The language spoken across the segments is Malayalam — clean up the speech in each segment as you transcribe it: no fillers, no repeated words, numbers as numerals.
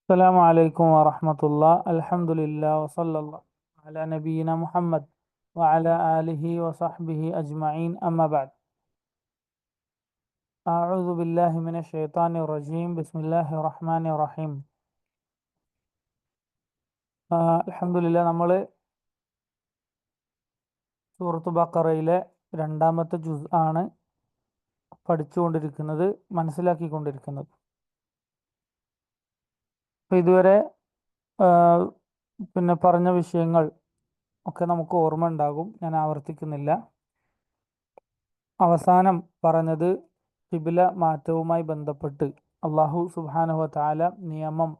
السلام عليكم ورحمة الله. الحمد لله وصلى الله على نبينا محمد وعلى آله وصحبه أجمعين. أما بعد، أعوذ بالله من الشيطان الرجيم. بسم الله الرحمن الرحيم. الحمد لله. നമ്മൾ സൂറത്ത് ബഖറയിലെ രണ്ടാമത്തെ ജുസ് ആണ് പഠിച്ചുകൊണ്ടിരിക്കുന്നത്, മനസ്സിലാക്കിക്കൊണ്ടിരിക്കുന്നത്. അപ്പോൾ ഇതുവരെ പറഞ്ഞ വിഷയങ്ങൾ ഒക്കെ നമുക്ക് ഓർമ്മ ഉണ്ടാകും, ഞാൻ ആവർത്തിക്കുന്നില്ല. അവസാനം പറഞ്ഞത് ഖിബ്ല മാറ്റവുമായി ബന്ധപ്പെട്ട് അള്ളാഹു സുബ്ഹാനഹു വ തആല നിയമം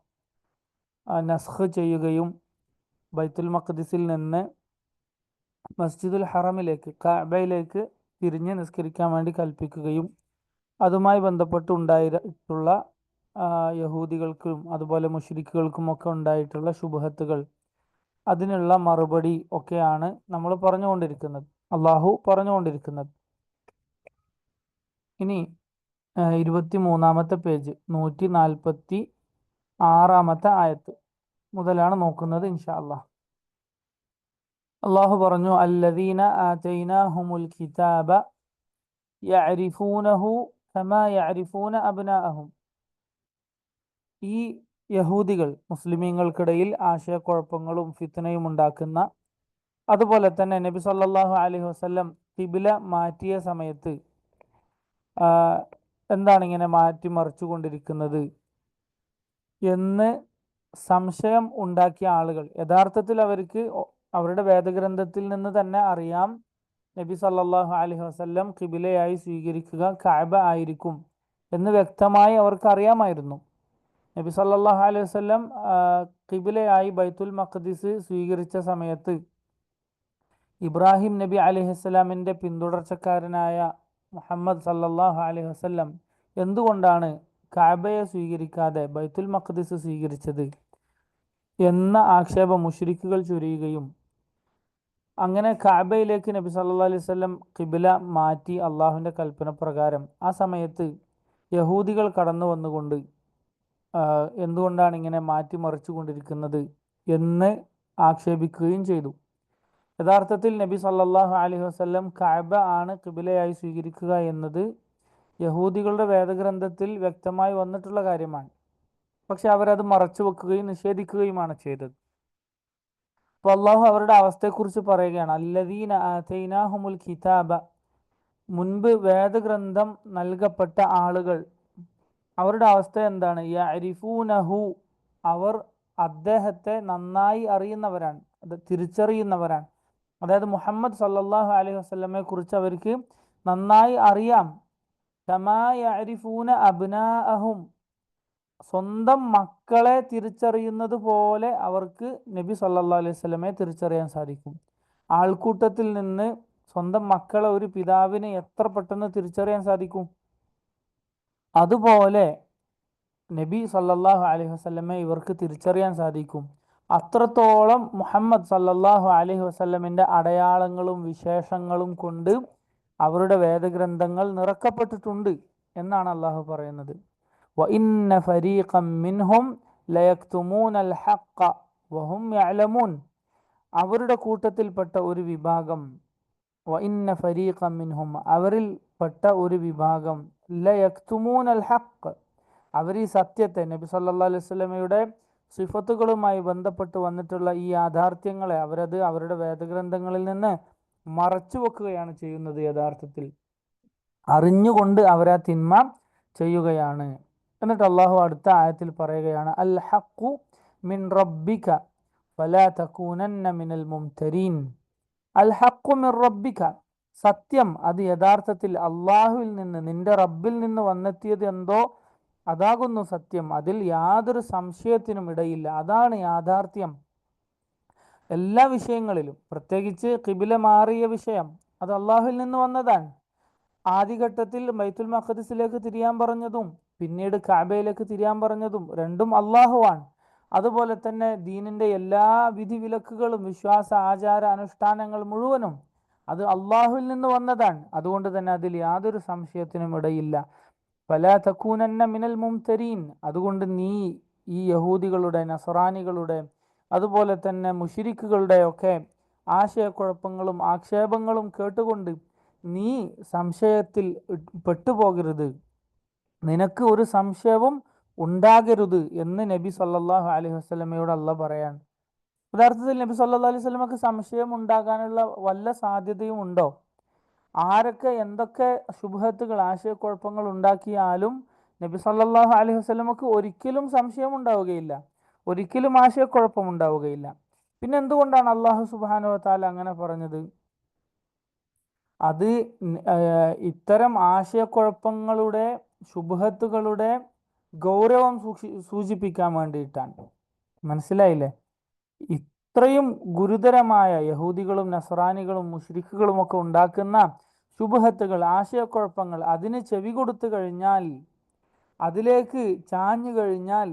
നസ്ഖ് ചെയ്യുകയും ബൈത്തുൽ മഖ്ദിസിൽ നിന്ന് മസ്ജിദുൽ ഹറമിലേക്ക്, കഅബയിലേക്ക് തിരിഞ്ഞ് നിസ്കരിക്കാൻ വേണ്ടി കൽപ്പിക്കുകയും അതുമായി ബന്ധപ്പെട്ട് ഉണ്ടായിട്ടുള്ള യഹൂദികൾക്കും അതുപോലെ മുശ്രിക്കുകൾക്കും ഒക്കെ ഉണ്ടായിട്ടുള്ള ശുബ്ഹത്തുകൾ, അതിനുള്ള മറുപടി ഒക്കെയാണ് നമ്മൾ പറഞ്ഞുകൊണ്ടിരിക്കുന്നത്, അള്ളാഹു പറഞ്ഞുകൊണ്ടിരിക്കുന്നത്. ഇനി 23-ാമത്തെ പേജ് 146-ാമത്തെ ആയത്ത് മുതലാണ് നോക്കുന്നത് ഇൻഷാ അല്ലാഹ്. അള്ളാഹു പറഞ്ഞു, അല്ലദീന ആതൈനാഹുമുൽ കിതാബ യഅരിഫൂനഹു കമാ യഅരിഫൂന അബ്നാഅഹും. ഈ യഹൂദികൾ മുസ്ലിമീങ്ങൾക്കിടയിൽ ആശയക്കുഴപ്പങ്ങളും ഫിത്നയും ഉണ്ടാക്കുന്ന, അതുപോലെ തന്നെ നബി സല്ലല്ലാഹു അലൈഹി വസല്ലം ഖിബ്ല മാറ്റിയ സമയത്ത് എന്താണ് ഇങ്ങനെ മാറ്റിമറിച്ചു കൊണ്ടിരിക്കുന്നത് എന്ന് സംശയം ഉണ്ടാക്കിയ ആളുകൾ, യഥാർത്ഥത്തിൽ അവർക്ക് അവരുടെ വേദഗ്രന്ഥത്തിൽ നിന്ന് തന്നെ അറിയാം നബി സല്ലല്ലാഹു അലൈഹി വസല്ലം ഖിബ്ലയായി സ്വീകരിക്കുക കഅബ ആയിരിക്കും എന്ന് വ്യക്തമായി അവർക്ക് അറിയാമായിരുന്നു. നബി സല്ലല്ലാഹു അലൈഹി വസല്ലം ഖിബ്ലയായി ബൈത്തുൽ മഖ്ദിസ് സ്വീകരിച്ച സമയത്ത് ഇബ്രാഹിം നബി അലൈഹിസ്സലാമിൻ്റെ പിന്തുടർച്ചക്കാരനായ മുഹമ്മദ് സല്ലല്ലാഹു അലൈഹി വസല്ലം എന്തുകൊണ്ടാണ് കഅബയെ സ്വീകരിക്കാതെ ബൈത്തുൽ മഖ്ദിസ് സ്വീകരിച്ചത് എന്ന ആക്ഷേപം മുശ്രിക്കുകൾ ചൊരിയുകയും അങ്ങനെ കഅബയിലേക്ക് നബി സല്ലല്ലാഹു അലൈഹി വസല്ലം ഖിബ്ല മാറ്റി അള്ളാഹുവിൻ്റെ കൽപ്പന പ്രകാരം ആ സമയത്ത് യഹൂദികൾ കടന്നു വന്നുകൊണ്ട് എന്തുകൊണ്ടാണ് ഇങ്ങനെ മാറ്റിമറിച്ചു കൊണ്ടിരിക്കുന്നത് എന്ന് ആക്ഷേപിക്കുകയും ചെയ്തു. യഥാർത്ഥത്തിൽ നബി സല്ലല്ലാഹു അലൈഹി വസല്ലം കഅബ ആണ് ഖിബ്ലയായി സ്വീകരിക്കുക എന്നത് യഹൂദികളുടെ വേദഗ്രന്ഥത്തിൽ വ്യക്തമായി വന്നിട്ടുള്ള കാര്യമാണ്. പക്ഷെ അവരത് മറച്ചു വെക്കുകയും നിഷേധിക്കുകയുമാണ് ചെയ്തത്. അപ്പോൾ അള്ളാഹു അവരുടെ അവസ്ഥയെക്കുറിച്ച് പറയുകയാണ്, അല്ലദീന ആതൈനാഹുമുൽ കിതാബ, മുൻപ് വേദഗ്രന്ഥം നൽകപ്പെട്ട ആളുകൾ, അവരുടെ അവസ്ഥ എന്താണ്? യഅരിഫൂനഹു, അവർ അദ്ദേഹത്തെ നന്നായി അറിയുന്നവരാണ്, അത് തിരിച്ചറിയുന്നവരാണ്. അതായത് മുഹമ്മദ് സല്ലല്ലാഹു അലൈഹി വസല്ലമയെ കുറിച്ച് അവർക്ക് നന്നായി അറിയാം. കമാ യഅരിഫൂന അബ്നാഅഹും, സ്വന്തം മക്കളെ തിരിച്ചറിയുന്നത് പോലെ അവർക്ക് നബി സല്ലല്ലാഹു അലൈഹി വസല്ലമയെ തിരിച്ചറിയാൻ സാധിക്കും. ആൾക്കൂട്ടത്തിൽ നിന്ന് സ്വന്തം മക്കളെ ഒരു പിതാവിനെ എത്ര പെട്ടെന്ന് തിരിച്ചറിയാൻ സാധിക്കും? അതുപോലെ നബി സല്ലല്ലാഹു അലൈഹി വസല്ലമയെ ഇവർക്ക് തിരിച്ചറിയാൻ സാധിക്കും. അത്രത്തോളം മുഹമ്മദ് സല്ലല്ലാഹു അലൈഹി വസല്ലമിൻ്റെ അടയാളങ്ങളും വിശേഷങ്ങളും കൊണ്ട് അവരുടെ വേദഗ്രന്ഥങ്ങൾ നിറക്കപ്പെട്ടിട്ടുണ്ട് എന്നാണ് അള്ളാഹു പറയുന്നത്. വഇന്ന ഫരീഖം മിൻഹും ലയക്തുമൂനൽ ഹഖ്ഖ വഹും യഅലമൂൻ, അവരുടെ കൂട്ടത്തിൽപ്പെട്ട ഒരു വിഭാഗം, വഇന്ന ഫരീഖം മിൻഹും, അവരിൽപ്പെട്ട ഒരു വിഭാഗം, ലയക്തുമൂനൽ ഹഖ്, അവർ ഈ സത്യത്തെ, നബി സല്ലല്ലാഹു അലൈഹി വസല്ലമയുടെ സിഫത്തുകളുമായി ബന്ധപ്പെട്ട് വന്നിട്ടുള്ള ഈ യാഥാർത്ഥ്യങ്ങളെ അവരത് അവരുടെ വേദഗ്രന്ഥങ്ങളിൽ നിന്ന് മറച്ചു വെക്കുകയാണ് ചെയ്യുന്നത്. യഥാർത്ഥത്തിൽ അറിഞ്ഞുകൊണ്ട് അവരാ തിന്മ ചെയ്യുകയാണ്. എന്നിട്ട് അള്ളാഹു അടുത്ത ആയത്തിൽ പറയുകയാണ്, അൽ ഹഖു മിൻ റബ്ബിക ഫലാ തകൂനന്ന മിനൽ മുംതരീൻ. അൽ ഹഖു മിൻ റബ്ബിക, സത്യം അത് യഥാർത്ഥത്തിൽ അള്ളാഹുവിൽ നിന്ന്, നിന്റെ റബ്ബിൽ നിന്ന് വന്നെത്തിയത് എന്തോ അതാകുന്നു സത്യം, അതിൽ യാതൊരു സംശയത്തിനും ഇടയില്ല. അതാണ് യാഥാർത്ഥ്യം എല്ലാ വിഷയങ്ങളിലും. പ്രത്യേകിച്ച് ഖിബ്ല മാറിയ വിഷയം, അത് അള്ളാഹുവിൽ നിന്ന് വന്നതാണ്. ആദ്യഘട്ടത്തിൽ ബൈത്തുൽ മഖ്ദിസിലേക്ക് തിരിയാൻ പറഞ്ഞതും പിന്നീട് കഅബയിലേക്ക് തിരിയാൻ പറഞ്ഞതും രണ്ടും അള്ളാഹുവാണ്. അതുപോലെ തന്നെ ദീനിൻ്റെ എല്ലാ വിധിവിലക്കുകളും വിശ്വാസ ആചാര അനുഷ്ഠാനങ്ങൾ മുഴുവനും അത് അള്ളാഹുവിൽ നിന്ന് വന്നതാണ്. അതുകൊണ്ട് തന്നെ അതിൽ യാതൊരു സംശയത്തിനും ഇടയില്ല. ഫലാ തകൂനന്ന മിനൽ മുംതരീൻ, അതുകൊണ്ട് നീ ഈ യഹൂദികളുടെ, നസറാനികളുടെ, അതുപോലെ തന്നെ മുശ്രിക്കുകളുടെ ഒക്കെ ആശയക്കുഴപ്പങ്ങളും ആക്ഷേപങ്ങളും കേട്ടുകൊണ്ട് നീ സംശയത്തിൽ പെട്ടുപോകരുത്, നിനക്ക് ഒരു സംശയവും ഉണ്ടാകരുത് എന്ന് നബി സല്ലല്ലാഹു അലൈഹി വസല്ലമയോട് അള്ളാഹ് പറയാണ്. യഥാർത്ഥത്തിൽ നബി സല്ലല്ലാഹു അലൈഹി വസല്ലമക്ക് സംശയം ഉണ്ടാകാനുള്ള വല്ല സാധ്യതയും ഉണ്ടോ? ആരൊക്കെ എന്തൊക്കെ ശുബ്ഹത്തുകൾ, ആശയക്കുഴപ്പങ്ങൾ ഉണ്ടാക്കിയാലും നബി സല്ലല്ലാഹു അലൈഹി വസല്ലമക്ക് ഒരിക്കലും സംശയം ഉണ്ടാവുകയില്ല, ഒരിക്കലും ആശയക്കുഴപ്പം ഉണ്ടാവുകയില്ല. പിന്നെ എന്തുകൊണ്ടാണ് അള്ളാഹു സുബ്ഹാനഹു വ തആല അങ്ങനെ പറഞ്ഞത്? അത് ഇത്തരം ആശയക്കുഴപ്പങ്ങളുടെ, ശുബ്ഹത്തുകളുടെ ഗൗരവം സൂചിപ്പിക്കാൻ വേണ്ടിയിട്ടാണ്. മനസ്സിലായില്ലേ? ഇത്രയും ഗുരുതരമായ യഹൂദികളും നസ്രാനികളും മുശ്രിക്കുകളും ഒക്കെ ഉണ്ടാക്കുന്ന ശുബ്ഹത്തുകൾ, ആശയക്കുഴപ്പങ്ങൾ, അതിന് ചെവി കൊടുത്തു കഴിഞ്ഞാൽ, അതിലേക്ക് ചാഞ്ഞു കഴിഞ്ഞാൽ,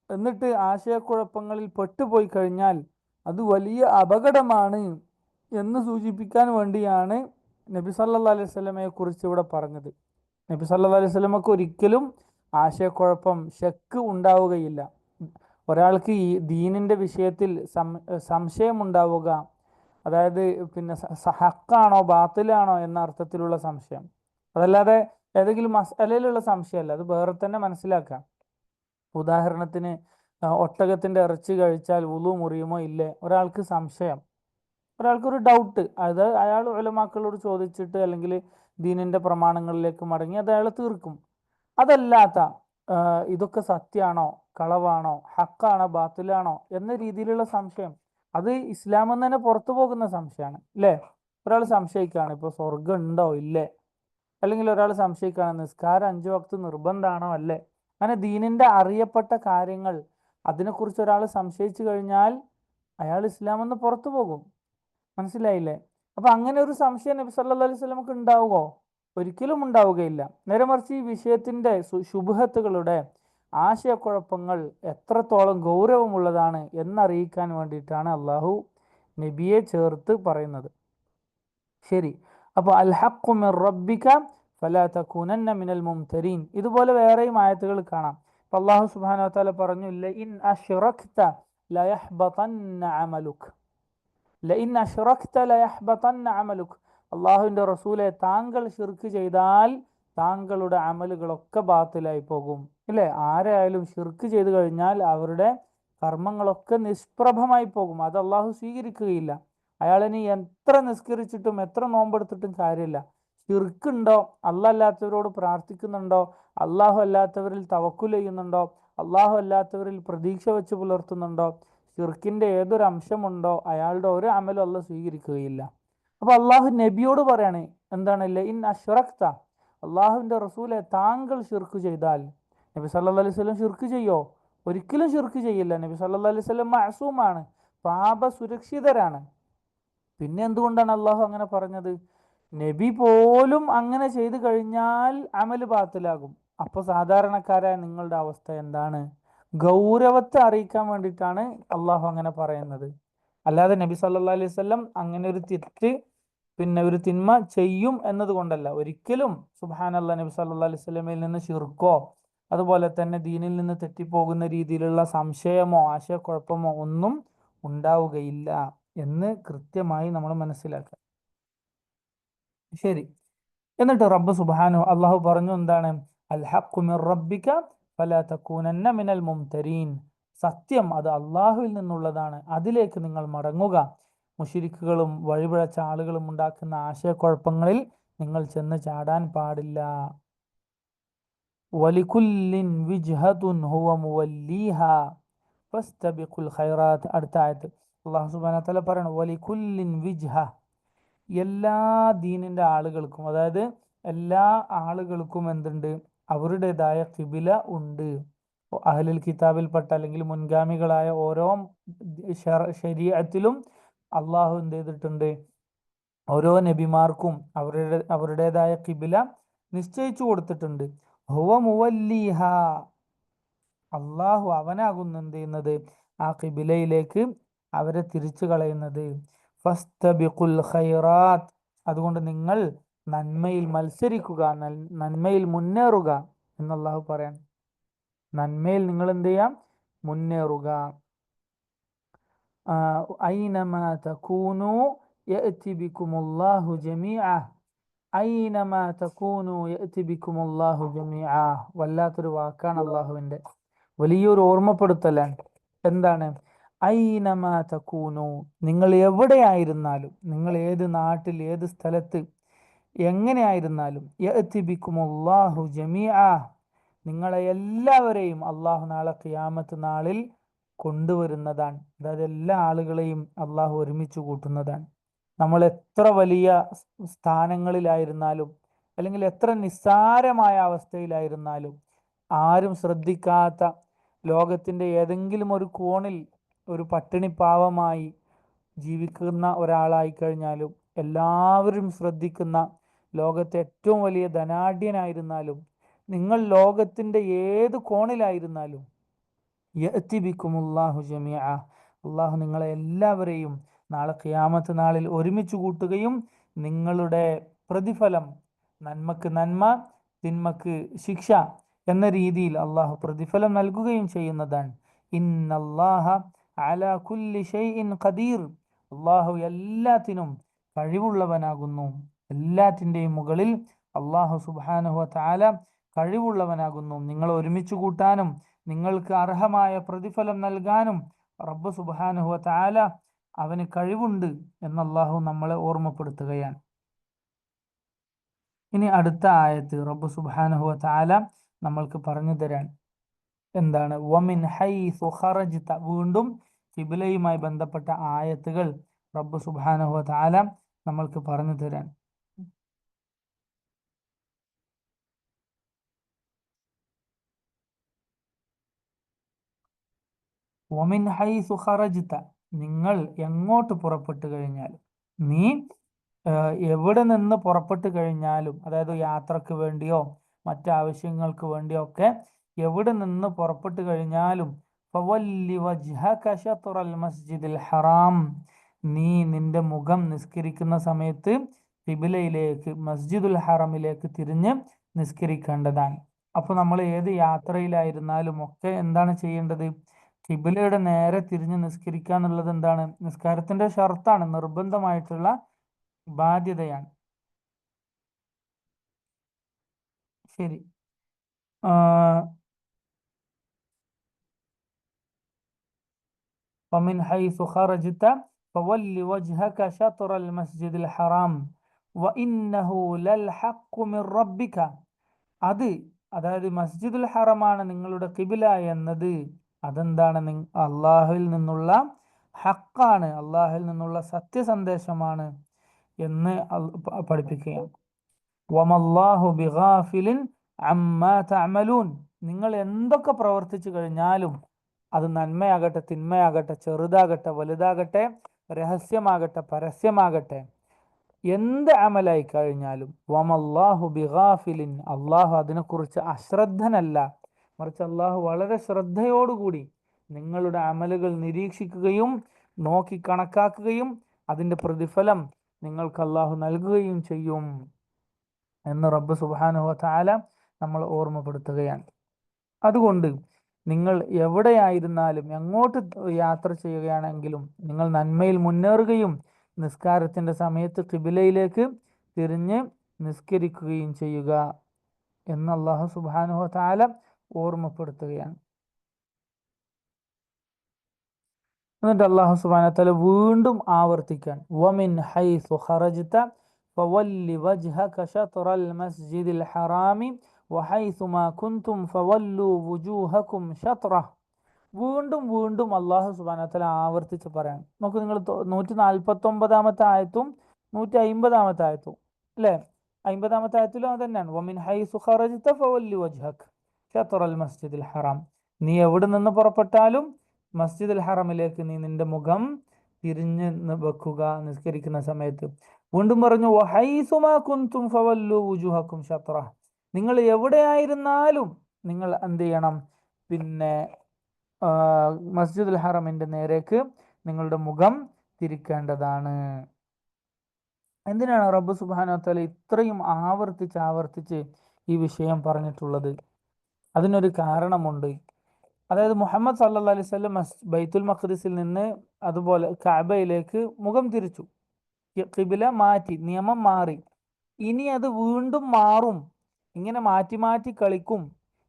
എന്നിട്ട് ആശയക്കുഴപ്പങ്ങളിൽ പെട്ടുപോയി കഴിഞ്ഞാൽ അത് വലിയ അപകടമാണ് എന്ന് സൂചിപ്പിക്കാൻ വേണ്ടിയാണ് നബി സല്ലല്ലാഹു അലൈഹി വസല്ലമയെ കുറിച്ച് ഇവിടെ പറഞ്ഞത്. നബി സല്ലല്ലാഹു അലൈഹി വസല്ലമക്ക് ഒരിക്കലും ആശയക്കുഴപ്പം, ശക്ക് ഉണ്ടാവുകയില്ല. ഒരാൾക്ക് ഈ ദീനിന്റെ വിഷയത്തിൽ സംശയം ഉണ്ടാവുക, അതായത് പിന്നെ ഹക്കാണോ ബാത്തിലാണോ എന്ന അർത്ഥത്തിലുള്ള സംശയം, അതല്ലാതെ ഏതെങ്കിലും മസ്അലയിലുള്ള സംശയമല്ല. അത് വേറെ തന്നെ മനസ്സിലാക്കാം. ഉദാഹരണത്തിന് ഒട്ടകത്തിന്റെ ഇറച്ചി കഴിച്ചാൽ വുളു മുറിയുമോ ഇല്ലേ, ഒരാൾക്ക് സംശയം, ഒരാൾക്കൊരു ഡൗട്ട്, അത് അയാൾ ഉലമാക്കളോട് ചോദിച്ചിട്ട് അല്ലെങ്കിൽ ദീനിന്റെ പ്രമാണങ്ങളിലേക്ക് മടങ്ങി അത് അയാൾ തീർക്കും. അതല്ലാത്ത ഇതൊക്കെ സത്യാണോ കളവാണോ, ഹക്കാണോ ബാത്തിലാണോ എന്ന രീതിയിലുള്ള സംശയം, അത് ഇസ്ലാമിൽ നിന്ന് തന്നെ പുറത്തു പോകുന്ന സംശയമാണ് അല്ലേ? ഒരാൾ സംശയിക്കുകയാണ്, ഇപ്പോൾ സ്വർഗം ഉണ്ടോ ഇല്ലേ, അല്ലെങ്കിൽ ഒരാൾ സംശയിക്കുകയാണ് നിസ്കാരം 5 വക്ത് നിർബന്ധമാണോ അല്ലേ, അങ്ങനെ ദീനിന്റെ അറിയപ്പെട്ട കാര്യങ്ങൾ അതിനെക്കുറിച്ച് ഒരാൾ സംശയിച്ചു കഴിഞ്ഞാൽ അയാൾ ഇസ്ലാമിൽ നിന്ന് പുറത്തു പോകും. മനസ്സിലായില്ലേ? അപ്പൊ അങ്ങനെ ഒരു സംശയം നബി സല്ലല്ലാഹു അലൈഹി വസല്ലമക്ക് ഉണ്ടാവുമോ? ഒരിക്കലും ഉണ്ടാവുകയില്ല. നേരെ മറിച്ച് ഈ വിഷയത്തിന്റെ ശുബ്ഹത്തുകളുടെ, ആശയക്കുഴപ്പങ്ങൾ എത്രത്തോളം ഗൗരവമുള്ളതാണ് എന്നറിയിക്കാൻ വേണ്ടിയിട്ടാണ് അള്ളാഹു നബിയെ ചേർത്ത് പറയുന്നത്. ശരി, അപ്പോൾ അൽ ഹഖ്ഖു മിർ റബ്ബിക ഫലാ തകൂനന്ന മിനൽ മുംതരീൻ, ഇതുപോലെ വേറെയും ആയത്തുകൾ കാണാം. അള്ളാഹു സുബ്ഹാനഹു വ തആല പറഞ്ഞു, ലഇൻ അശ്റക്ത ലയഹ്ബതന്ന അമലുക, ലഇൻ അശ്റക്ത ലയഹ്ബതന്ന അമലുക, അള്ളാഹുവിന്റെ റസൂലെ താങ്കൾ ശിർക്ക് ചെയ്താൽ താങ്കളുടെ അമലുകളൊക്കെ ബാത്തിലായി പോകും. ഇല്ലേ? ആരായാലും ശിർക്ക് ചെയ്തു കഴിഞ്ഞാൽ അവരുടെ കർമ്മങ്ങളൊക്കെ നിഷ്പ്രഭമായി പോകും, അത് അള്ളാഹു സ്വീകരിക്കുകയില്ല. അയാളിനി എത്ര നിസ്കരിച്ചിട്ടും എത്ര നോമ്പെടുത്തിട്ടും കാര്യമില്ല. ശിർക്കുണ്ടോ, അള്ളാഹ് അല്ലാത്തവരോട് പ്രാർത്ഥിക്കുന്നുണ്ടോ, അള്ളാഹു അല്ലാത്തവരിൽ തവക്കുൽ ചെയ്യുന്നുണ്ടോ, അള്ളാഹു അല്ലാത്തവരിൽ പ്രതീക്ഷ വെച്ച് പുലർത്തുന്നുണ്ടോ, ശിർക്കിന്റെ ഏതൊരു അംശമുണ്ടോ അയാളുടെ ഒരു അമലും അള്ളാഹ് സ്വീകരിക്കുകയില്ല. അപ്പൊ അള്ളാഹു നബിയോട് പറയാണ്, എന്താണ്? ലഇൻ അശ്റക്ത, അള്ളാഹുവിന്റെ റസൂലെ താങ്കൾ ശിർക്ക് ചെയ്താൽ. നബി സല്ലല്ലാഹു അലൈഹി വസല്ലം ശിർക്ക് ചെയ്യോ? ഒരിക്കലും ശിർക്ക് ചെയ്യില്ല. നബി സല്ലല്ലാഹു അലൈഹി വസല്ലം മഅസൂമാണ്, പാപ സുരക്ഷിതരാണ്. പിന്നെ എന്തുകൊണ്ടാണ് അള്ളാഹു അങ്ങനെ പറഞ്ഞത്? നബി പോലും അങ്ങനെ ചെയ്തു കഴിഞ്ഞാൽ അമല് ബാത്തിലാകും. അപ്പൊ സാധാരണക്കാരായ നിങ്ങളുടെ അവസ്ഥ എന്താണ്? ഗൗരവത്തെ അറിയിക്കാൻ വേണ്ടിയിട്ടാണ് അള്ളാഹു അങ്ങനെ പറയുന്നത്. അല്ലാതെ നബി സല്ലല്ലാഹു അലൈഹി വസല്ലം അങ്ങനെ ഒരു തെറ്റ്, പിന്നെ ഒരു തിന്മ ചെയ്യും എന്നതുകൊണ്ടല്ല. ഒരിക്കലും സുബ്ഹാനല്ലാഹ് നബി സല്ലല്ലാഹു അലൈഹി വസല്ലമയിൽ നിന്ന് ശിർക്കോ അതുപോലെ തന്നെ ദീനിൽ നിന്ന് തെറ്റിപ്പോകുന്ന രീതിയിലുള്ള സംശയമോ ആശയക്കുഴപ്പമോ ഒന്നും ഉണ്ടാവുകയില്ല എന്ന് കൃത്യമായി നമ്മൾ മനസ്സിലാക്കുക. ശരി, എന്നിട്ട് റബ്ബ് സുബ്ഹാനഹു അള്ളാഹു പറഞ്ഞു, എന്താണ്? അൽ ഹഖ്ഖു മിർ റബ്ബിക ഫലാ തകൂനന്ന മിനൽ മുംതരീൻ, സത്യം അത് അള്ളാഹുവിൽ നിന്നുള്ളതാണ്, അതിലേക്ക് നിങ്ങൾ മടങ്ങുക. മുശ്രിക്കുകളും വഴിപിഴച്ച ആളുകളും ഉണ്ടാക്കുന്ന ആശയക്കുഴപ്പങ്ങളിൽ നിങ്ങൾ ചെന്ന് ചാടാൻ പാടില്ല. വലികുല്ലിൻ വിജ്ഹതുൻ ഹുവ മുവല്ലിഹാ ഫസ്തബിഖുൽ ഖൈറാത്ത്. അടുത്ത ആയത്ത് അല്ലാഹു സുബ്ഹാനഹു വ തആല പറയണം, വലികുല്ലിൻ വിജ്ഹ, എല്ലാ ദീനിന്റെ ആളുകൾക്കും, അതായത് എല്ലാ ആളുകൾക്കും എന്തുണ്ട്? അവരുടേതായ ഖിബില ഉണ്ട്. അഹ്ലുൽ കിതാബിൽപ്പെട്ട അല്ലെങ്കിൽ മുൻഗാമികളായ ഓരോ ശരീഅത്തിലും അള്ളാഹു എന്ത് ചെയ്തിട്ടുണ്ട്? ഓരോ നബിമാർക്കും അവരുടേതായ ഖിബില നിശ്ചയിച്ചു കൊടുത്തിട്ടുണ്ട്. ഹുവ മുവല്ലിഹ, അള്ളാഹു അവനാകുന്നു എന്ത് ചെയ്യുന്നത്? ആ ഖിബിലയിലേക്ക് അവരെ തിരിച്ചു കളയുന്നത്. ഫസ്തബിഖുൽ ഖൈറാത്ത്, അതുകൊണ്ട് നിങ്ങൾ നന്മയിൽ മത്സരിക്കുക, നന്മയിൽ മുന്നേറുക എന്ന് അള്ളാഹു പറയാൻ. നന്മയിൽ നിങ്ങൾ എന്ത് ചെയ്യാം? മുന്നേറുക. ഐനമാ തകൂനു യഅതി ബികുമുല്ലാഹു ജമീഅ. ഐനമാ തകൂനു യഅതി ബികുമുല്ലാഹു ജമീഅ. വല്ലാത്തൊരു വാക്കാണ്, അള്ളാഹുവിൻ്റെ വലിയൊരു ഓർമ്മപ്പെടുത്തലാണ്. എന്താണ്? ഐനമാ തകൂനു, നിങ്ങൾ എവിടെയായിരുന്നാലും, നിങ്ങൾ ഏത് നാട്ടിൽ, ഏത് സ്ഥലത്ത്, എങ്ങനെയായിരുന്നാലും, യഅതി ബികുമുല്ലാഹു ജമീഅ, നിങ്ങളെ എല്ലാവരെയും അള്ളാഹു നാളെ ഖിയാമത്ത് നാളിൽ കൊണ്ടുവരുന്നതാണ്. അതായത് എല്ലാ ആളുകളെയും അള്ളാഹു ഒരുമിച്ച് കൂട്ടുന്നതാണ്. നമ്മൾ എത്ര വലിയ സ്ഥാനങ്ങളിലായിരുന്നാലും, അല്ലെങ്കിൽ എത്ര നിസ്സാരമായ അവസ്ഥയിലായിരുന്നാലും, ആരും ശ്രദ്ധിക്കാത്ത ലോകത്തിൻ്റെ ഏതെങ്കിലും ഒരു കോണിൽ ഒരു പട്ടിണിപ്പാവമായി ജീവിക്കുന്ന ഒരാളായി കഴിഞ്ഞാലും, എല്ലാവരും ശ്രദ്ധിക്കുന്ന ലോകത്തെ ഏറ്റവും വലിയ ധനാഢ്യനായിരുന്നാലും, നിങ്ങൾ ലോകത്തിൻ്റെ ഏത് കോണിലായിരുന്നാലും, യഅതി ബികുമുല്ലാഹു ജമീഅ, അള്ളാഹു നിങ്ങളെ എല്ലാവരെയും നാളെ ഖിയാമത്ത് നാളിൽ ഒരുമിച്ച് കൂട്ടുകയും നിങ്ങളുടെ പ്രതിഫലം, നന്മക്ക് നന്മ, തിന്മക്ക് ശിക്ഷ എന്ന രീതിയിൽ അള്ളാഹു പ്രതിഫലം നൽകുകയും ചെയ്യുന്നതാണ്. ഇന്നല്ലാഹ അലാ കുല്ലി ഷൈഇൻ ഖദീർ, അള്ളാഹു എല്ലാത്തിനും കഴിവുള്ളവനാകുന്നു. എല്ലാത്തിൻ്റെയും മുകളിൽ അള്ളാഹു സുബ്ഹാനഹു വ തആല കഴിവുള്ളവനാകുന്നു. നിങ്ങൾ ഒരുമിച്ച് കൂട്ടാനും നിങ്ങൾക്ക് അർഹമായ പ്രതിഫലം നൽകാനും റബ്ബ് സുബ്ഹാനഹു വ തആല അവന് കഴിവുണ്ട് എന്ന് അള്ളാഹു നമ്മളെ ഓർമ്മപ്പെടുത്തുകയാണ്. ഇനി അടുത്ത ആയത്ത് റബ്ബ് സുബ്ഹാനഹു വ തആല നമ്മൾക്ക് പറഞ്ഞു തരാൻ. എന്താണ്? വമിൻ ഹൈസു ഖറജ്ത, വീണ്ടും ഖിബ്ലയുമായി ബന്ധപ്പെട്ട ആയത്തുകൾ റബ്ബ് സുബ്ഹാനഹു വ തആല നമ്മൾക്ക് പറഞ്ഞു തരാൻ. വമിൻ ഹൈസു ഖറജ്ത, നിങ്ങൾ എങ്ങോട്ട് പുറപ്പെട്ടു കഴിഞ്ഞാലും, നീ എവിടെ നിന്ന് പുറപ്പെട്ടു കഴിഞ്ഞാലും, അതായത് യാത്രക്ക് വേണ്ടിയോ മറ്റാവശ്യങ്ങൾക്ക് വേണ്ടിയോ ഒക്കെ എവിടെ നിന്ന് പുറപ്പെട്ടു കഴിഞ്ഞാലും, ഫവല്ലി വജ്ഹക ശത്റൽ മസ്ജിദിൽ ഹറാം, നീ നിന്റെ മുഖം നിസ്കരിക്കുന്ന സമയത്ത് ഖിബ്ലയിലേക്ക്, മസ്ജിദുൽ ഹറമിലേക്ക് തിരിഞ്ഞ് നിസ്കരിക്കേണ്ടതാണ്. അപ്പോൾ നമ്മൾ ഏത് യാത്രയിലായിരുന്നാലും ഒക്കെ എന്താണ് ചെയ്യേണ്ടത്? ഖിബ്ലയുടെ നേരെ തിരിഞ്ഞ് നിസ്കരിക്കുക എന്നുള്ളത് എന്താണ്? നിസ്കാരത്തിന്റെ ഷർത്താണ്, നിർബന്ധമായിട്ടുള്ള ബാധ്യതയാണ്. ശരി. ومن حيث خرجت فول وجهك شطر المسجد الحرام وإنه للحق من ربك. അത്, അതായത് മസ്ജിദുൽ ഹറമാണ് നിങ്ങളുടെ ഖിബ്ല എന്നത്, അതെന്താണ്? അള്ളാഹുവിൽ നിന്നുള്ള ഹക്കാണ്, അള്ളാഹുവിൽ നിന്നുള്ള സത്യസന്ദേശമാണ് എന്ന് പഠിപ്പിക്കുകയാണ്. വമല്ലാഹു ബിഗാഫിലിൻ അമ്മാ തഅമലൂൻ, നിങ്ങൾ എന്തൊക്കെ പ്രവർത്തിച്ചു കഴിഞ്ഞാലും, അത് നന്മയാകട്ടെ തിന്മയാകട്ടെ, ചെറുതാകട്ടെ വലുതാകട്ടെ, രഹസ്യമാകട്ടെ പരസ്യമാകട്ടെ, എന്ത് അമലായി കഴിഞ്ഞാലും, വമല്ലാഹു ബിഗാഫിലിൻ, അള്ളാഹു അതിനെക്കുറിച്ച് അശ്രദ്ധനല്ല, മറിച്ച് അള്ളാഹു വളരെ ശ്രദ്ധയോടുകൂടി നിങ്ങളുടെ അമലുകൾ നിരീക്ഷിക്കുകയും നോക്കി കണക്കാക്കുകയും അതിൻ്റെ പ്രതിഫലം നിങ്ങൾക്ക് അള്ളാഹു നൽകുകയും ചെയ്യും എന്ന് റബ്ബ് സുബ്ഹാനഹു വ തആല നമ്മൾ ഓർമ്മപ്പെടുത്തുകയാണ്. അതുകൊണ്ട് നിങ്ങൾ എവിടെയായിരുന്നാലും, എങ്ങോട്ട് യാത്ര ചെയ്യുകയാണെങ്കിലും, നിങ്ങൾ നന്മയിൽ മുന്നേറുകയും നിസ്കാരത്തിൻ്റെ സമയത്ത് ഖിബ്ലയിലേക്ക് തിരിഞ്ഞ് നിസ്കരിക്കുകയും ചെയ്യുക എന്ന് അല്ലാഹു സുബ്ഹാനഹു വ തആല ഓർമ്മപ്പെടുത്തുകയാണ്. എന്നിട്ട് അല്ലാഹു സുബ്ഹാനഹു വ തആല വീണ്ടും ആവർത്തിക്കാൻ, വമിൻ ഹൈസു ഖറജ്ത ഫവല്ലി വജ്ഹക ശത്റൽ മസ്ജിദിൽ ഹറാമി വഹൈസുമാ കുൻതും ഫവല്ലു വുജൂഹക്കും ശത്റഹ്. വീണ്ടും വീണ്ടും അല്ലാഹു സുബ്ഹാനഹു വ തആല ആവർത്തിച്ച് പറയാൻ. നോക്കൂ, നിങ്ങൾ 149 ആയത്തും 150 ആയത്തും അല്ലേ? 50 ആയത്തിലും അത് തന്നെയാണ്, വമിൻ ഹൈസു ഖറജ്ത ഫവല്ലി വജ്ഹക ശത്റൽ മസ്ജിദിൽ ഹറാം, നീ എവിടെ നിന്ന് പുറപ്പെട്ടാലും മസ്ജിദുൽ ഹറമിലേക്ക് നീ നിന്റെ മുഖം തിരിഞ്ഞ് വെക്കുക നിസ്കരിക്കുന്ന സമയത്ത്. വീണ്ടും പറഞ്ഞു, വഹൈസുമാ കുൻതും ഫവല്ലു വുജൂഹക്കും ശത്റഹ്, നിങ്ങൾ എവിടെയായിരുന്നാലും നിങ്ങൾ എന്ത് ചെയ്യണം? പിന്നെ മസ്ജിദുൽ ഹറമിന്റെ നേരേക്ക് നിങ്ങളുടെ മുഖം തിരിക്കേണ്ടതാണ്. എന്തിനാണ് റബ്ബ് സുബ്ഹാനഹു വ തആല ഇത്രയും ആവർത്തിച്ച് ഈ വിഷയം പറഞ്ഞിട്ടുള്ളത്? അതിനൊരു കാരണമുണ്ട്. അതായത് മുഹമ്മദ് സല്ലല്ലാഹു അലൈഹി വസല്ലം ബൈത്തുൽ മഖ്ദിസിൽ നിന്ന് അതുപോലെ കഅബയിലേക്ക് മുഖം തിരിച്ചു, ഖിബില മാറ്റി, നിയമം മാറി. ഇനി അത് വീണ്ടും മാറും, ഇങ്ങനെ മാറ്റി മാറ്റി കളിക്കും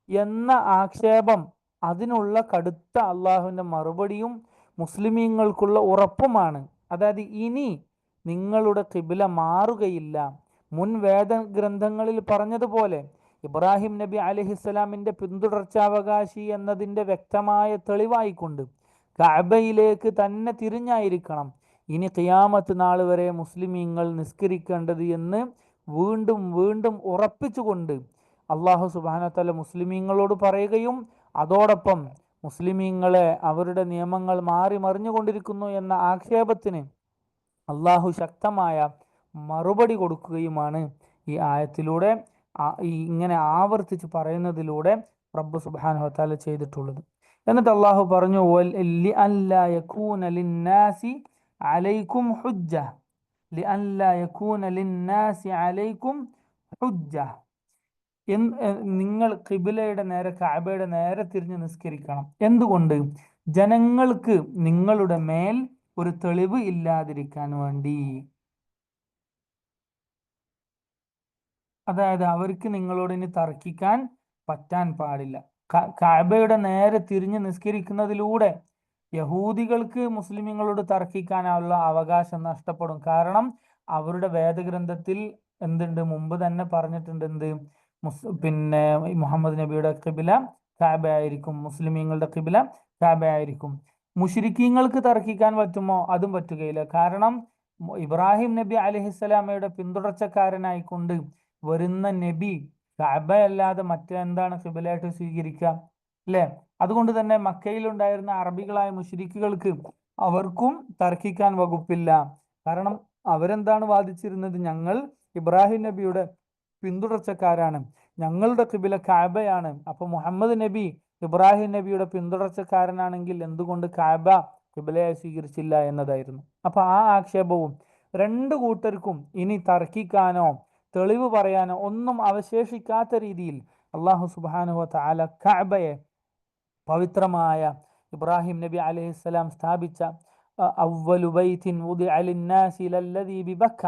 എന്ന ആക്ഷേപം, അതിനുള്ള കടുത്ത അള്ളാഹുവിൻ്റെ മറുപടിയും മുസ്ലിമീങ്ങൾക്കുള്ള ഉറപ്പുമാണ്. അതായത് ഇനി നിങ്ങളുടെ ഖിബില മാറുകയില്ല. മുൻ വേദഗ്രന്ഥങ്ങളിൽ പറഞ്ഞതുപോലെ ഇബ്രാഹിം നബി അലൈഹിസ്സലാമിൻ്റെ പിന്തുടർച്ചാവകാശി എന്നതിൻ്റെ വ്യക്തമായ തെളിവായിക്കൊണ്ട് കഅബയിലേക്ക് തന്നെ തിരിഞ്ഞായിരിക്കണം ഇനി ഖിയാമത്ത് നാൾ വരെ മുസ്ലിമീങ്ങൾ നിസ്കരിക്കേണ്ടത് എന്ന് വീണ്ടും വീണ്ടും ഉറപ്പിച്ചുകൊണ്ട് അള്ളാഹു സുബ്ഹാനഹു വ തആല മുസ്ലിമീങ്ങളോട് പറയുകയും അതോടൊപ്പം മുസ്ലിമീങ്ങളെ അവരുടെ നിയമങ്ങൾ മാറി മറിഞ്ഞുകൊണ്ടിരിക്കുന്നു എന്ന ആക്ഷേപത്തിന് അള്ളാഹു ശക്തമായ മറുപടി കൊടുക്കുകയുമാണ് ഈ ആയത്തിലൂടെ, ഇങ്ങനെ ആവർത്തിച്ച് പറയുന്നതിലൂടെ റബ്ബ് സുബ്ഹാനഹു വ തആല ചെയ്തിട്ടുള്ളത്. എന്നിട്ട് അള്ളാഹു പറഞ്ഞു, ലിഅല്ലാ യകൂന ലിന്നാസി അലൈക്കും ഹുജ്ജ, ലിഅല്ലാ യകൂന ലിന്നാസി അലൈക്കും ഹുജ്ജ. നിങ്ങൾ ഖിബിലയുടെ നേരെ, കഅബയുടെ നേരെ തിരിഞ്ഞ് നിസ്കരിക്കണം. എന്തുകൊണ്ട്? ജനങ്ങൾക്ക് നിങ്ങളുടെ മേൽ ഒരു തെളിവ് ഇല്ലാതിരിക്കാൻ വേണ്ടി. അതായത് അവർക്ക് നിങ്ങളോട് ഇനി തർക്കിക്കാൻ പറ്റാൻ പാടില്ല. കഅബയുടെ നേരെ തിരിഞ്ഞ് നിസ്കരിക്കുന്നതിലൂടെ യഹൂദികൾക്ക് മുസ്ലിമീങ്ങളോട് തർക്കിക്കാനുള്ള അവകാശം നഷ്ടപ്പെടും. കാരണം അവരുടെ വേദഗ്രന്ഥത്തിൽ എന്തുണ്ട്? മുമ്പ് തന്നെ പറഞ്ഞിട്ടുണ്ട്. എന്ത്? പിന്നെ മുഹമ്മദ് നബിയുടെ ഖിബില കഅബ ആയിരിക്കും, മുസ്ലിമീങ്ങളുടെ ഖിബില കഅബ ആയിരിക്കും. മുശ്രിക്കീങ്ങൾക്ക് തർക്കിക്കാൻ പറ്റുമോ? അതും പറ്റുകയില്ല. കാരണം ഇബ്രാഹിം നബി അലൈഹിസ്സലാമയുടെ പിന്തുടർച്ചക്കാരനായിക്കൊണ്ട് വരുന്ന നബി കഅബ അല്ലാതെ മറ്റെന്താണ് ഖിബലയായിട്ട് സ്വീകരിക്കുക? അല്ലേ? അതുകൊണ്ട് തന്നെ മക്കയിലുണ്ടായിരുന്ന അറബികളായ മുശ്രിക്കുകൾക്ക് അവർക്കും തർക്കിക്കാൻ വകുപ്പില്ല. കാരണം അവരെന്താണ് വാദിച്ചിരുന്നത്? ഞങ്ങൾ ഇബ്രാഹിം നബിയുടെ പിന്തുടർച്ചക്കാരാണ്, ഞങ്ങളുടെ ഖിബില കഅബയാണ്. അപ്പൊ മുഹമ്മദ് നബി ഇബ്രാഹിം നബിയുടെ പിന്തുടർച്ചക്കാരനാണെങ്കിൽ എന്തുകൊണ്ട് കഅബ ഖിബലയായി സ്വീകരിച്ചില്ല എന്നതായിരുന്നു. അപ്പൊ ആ ആക്ഷേപവും രണ്ടു കൂട്ടർക്കും ഇനി തർക്കിക്കാനോ തെളിവ് പറയാനോ ഒന്നും അവശേഷിക്കാത്ത രീതിയിൽ അള്ളാഹു സുബ്ഹാനഹു വ തആല കഅബയെ, പവിത്രമായ ഇബ്രാഹിം നബി അലൈഹിസ്സലാം സ്ഥാപിച്ച അവ്വലു ബൈത്തിൻ വുദിഅ ലിന്നാസി ലല്ലദീ ബിബക്ക,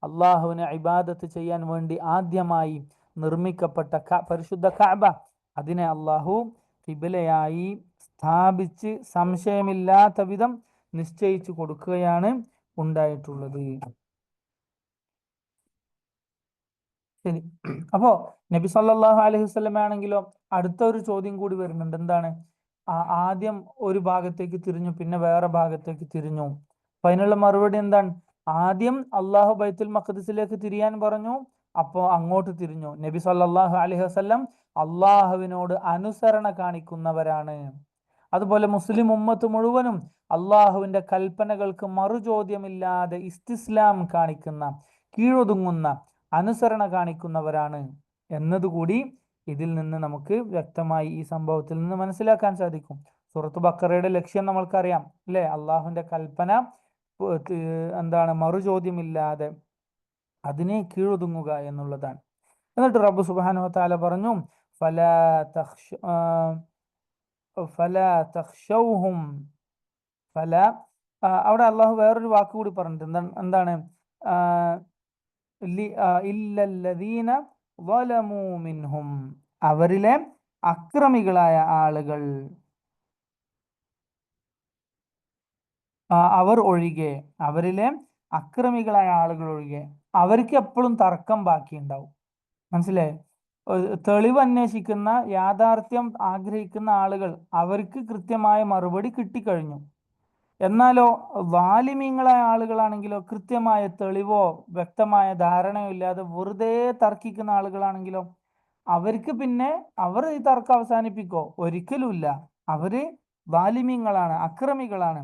അള്ളാഹുവിനെ ഇബാദത്ത് ചെയ്യാൻ വേണ്ടി ആദ്യമായി നിർമ്മിക്കപ്പെട്ട പരിശുദ്ധ കഅബ, അതിനെ അള്ളാഹു ഖിബലയായി സ്ഥാപിച്ച് സംശയമില്ലാത്ത വിധം നിശ്ചയിച്ചു കൊടുക്കുകയാണ് ഉണ്ടായിട്ടുള്ളത്. ശരി. അപ്പോ നബി സല്ലല്ലാഹു അലൈഹി വസല്ലം ആണെങ്കിലോ അടുത്ത ഒരു ചോദ്യം കൂടി വരുന്നുണ്ട്. എന്താണ്? ആദ്യം ഒരു ഭാഗത്തേക്ക് തിരിഞ്ഞു, പിന്നെ വേറെ ഭാഗത്തേക്ക് തിരിഞ്ഞു. അപ്പൊ അതിനുള്ള മറുപടി എന്താണ്? ആദ്യം അള്ളാഹു ബൈത്തുൽ മഖ്ദിസിലേക്ക് തിരിയാൻ പറഞ്ഞു, അപ്പോ അങ്ങോട്ട് തിരിഞ്ഞു. നബി സല്ലല്ലാഹു അലൈഹി വസല്ലം അള്ളാഹുവിനോട് അനുസരണ കാണിക്കുന്നവരാണ്. അതുപോലെ മുസ്ലിം ഉമ്മത്ത് മുഴുവനും അള്ളാഹുവിന്റെ കൽപ്പനകൾക്ക് മറുചോദ്യമില്ലാതെ ഇസ്തിസ്ലാം കാണിക്കുന്ന, കീഴൊതുങ്ങുന്ന, അനുസരണ കാണിക്കുന്നവരാണ് എന്നതുകൂടി ഇതിൽ നിന്ന് നമുക്ക് വ്യക്തമായി ഈ സംഭവത്തിൽ നിന്ന് മനസ്സിലാക്കാൻ സാധിക്കും. സൂറത്ത് ബഖറയുടെ ലക്ഷ്യം നമ്മൾക്കറിയാം, അല്ലെ? അള്ളാഹുവിന്റെ കൽപ്പന എന്താണ്? മറുചോദ്യമില്ലാതെ അതിനെ കീഴൊതുങ്ങുക എന്നുള്ളതാണ്. എന്നിട്ട് റബ്ബ് സുബ്ഹാനഹു വ തആല പറഞ്ഞു, ഫലാ തഖ്ശൗഹും ഫലാ, അവിടെ അള്ളാഹു വേറൊരു വാക്ക് കൂടി പറഞ്ഞിട്ടുണ്ട്. എന്താണ്? ഇല്ലല്ലദീന ളലമൂ മിൻഹും, അവരിലെ അക്രമികളായ ആളുകൾ, അവർ ഒഴികെ, അവരിലെ അക്രമികളായ ആളുകൾ ഒഴികെ. അവർക്ക് എപ്പോഴും തർക്കം ബാക്കിയുണ്ടാവും. മനസ്സിലായി? തെളിവ് അന്വേഷിക്കുന്ന, യാഥാർത്ഥ്യം ആഗ്രഹിക്കുന്ന ആളുകൾ, അവർക്ക് കൃത്യമായ മറുപടി കിട്ടിക്കഴിഞ്ഞു. എന്നാലോ വാലിമീങ്ങളായ ആളുകളാണെങ്കിലോ കൃത്യമായ തെളിവോ വ്യക്തമായ ധാരണയോ ഇല്ലാതെ വെറുതെ തർക്കിക്കുന്ന ആളുകളാണെങ്കിലോ അവർക്ക് പിന്നെ അവർ ഈ തർക്കം അവസാനിപ്പിക്കോ? ഒരിക്കലുമില്ല. അവര് വാലിമീങ്ങളാണ്, അക്രമികളാണ്.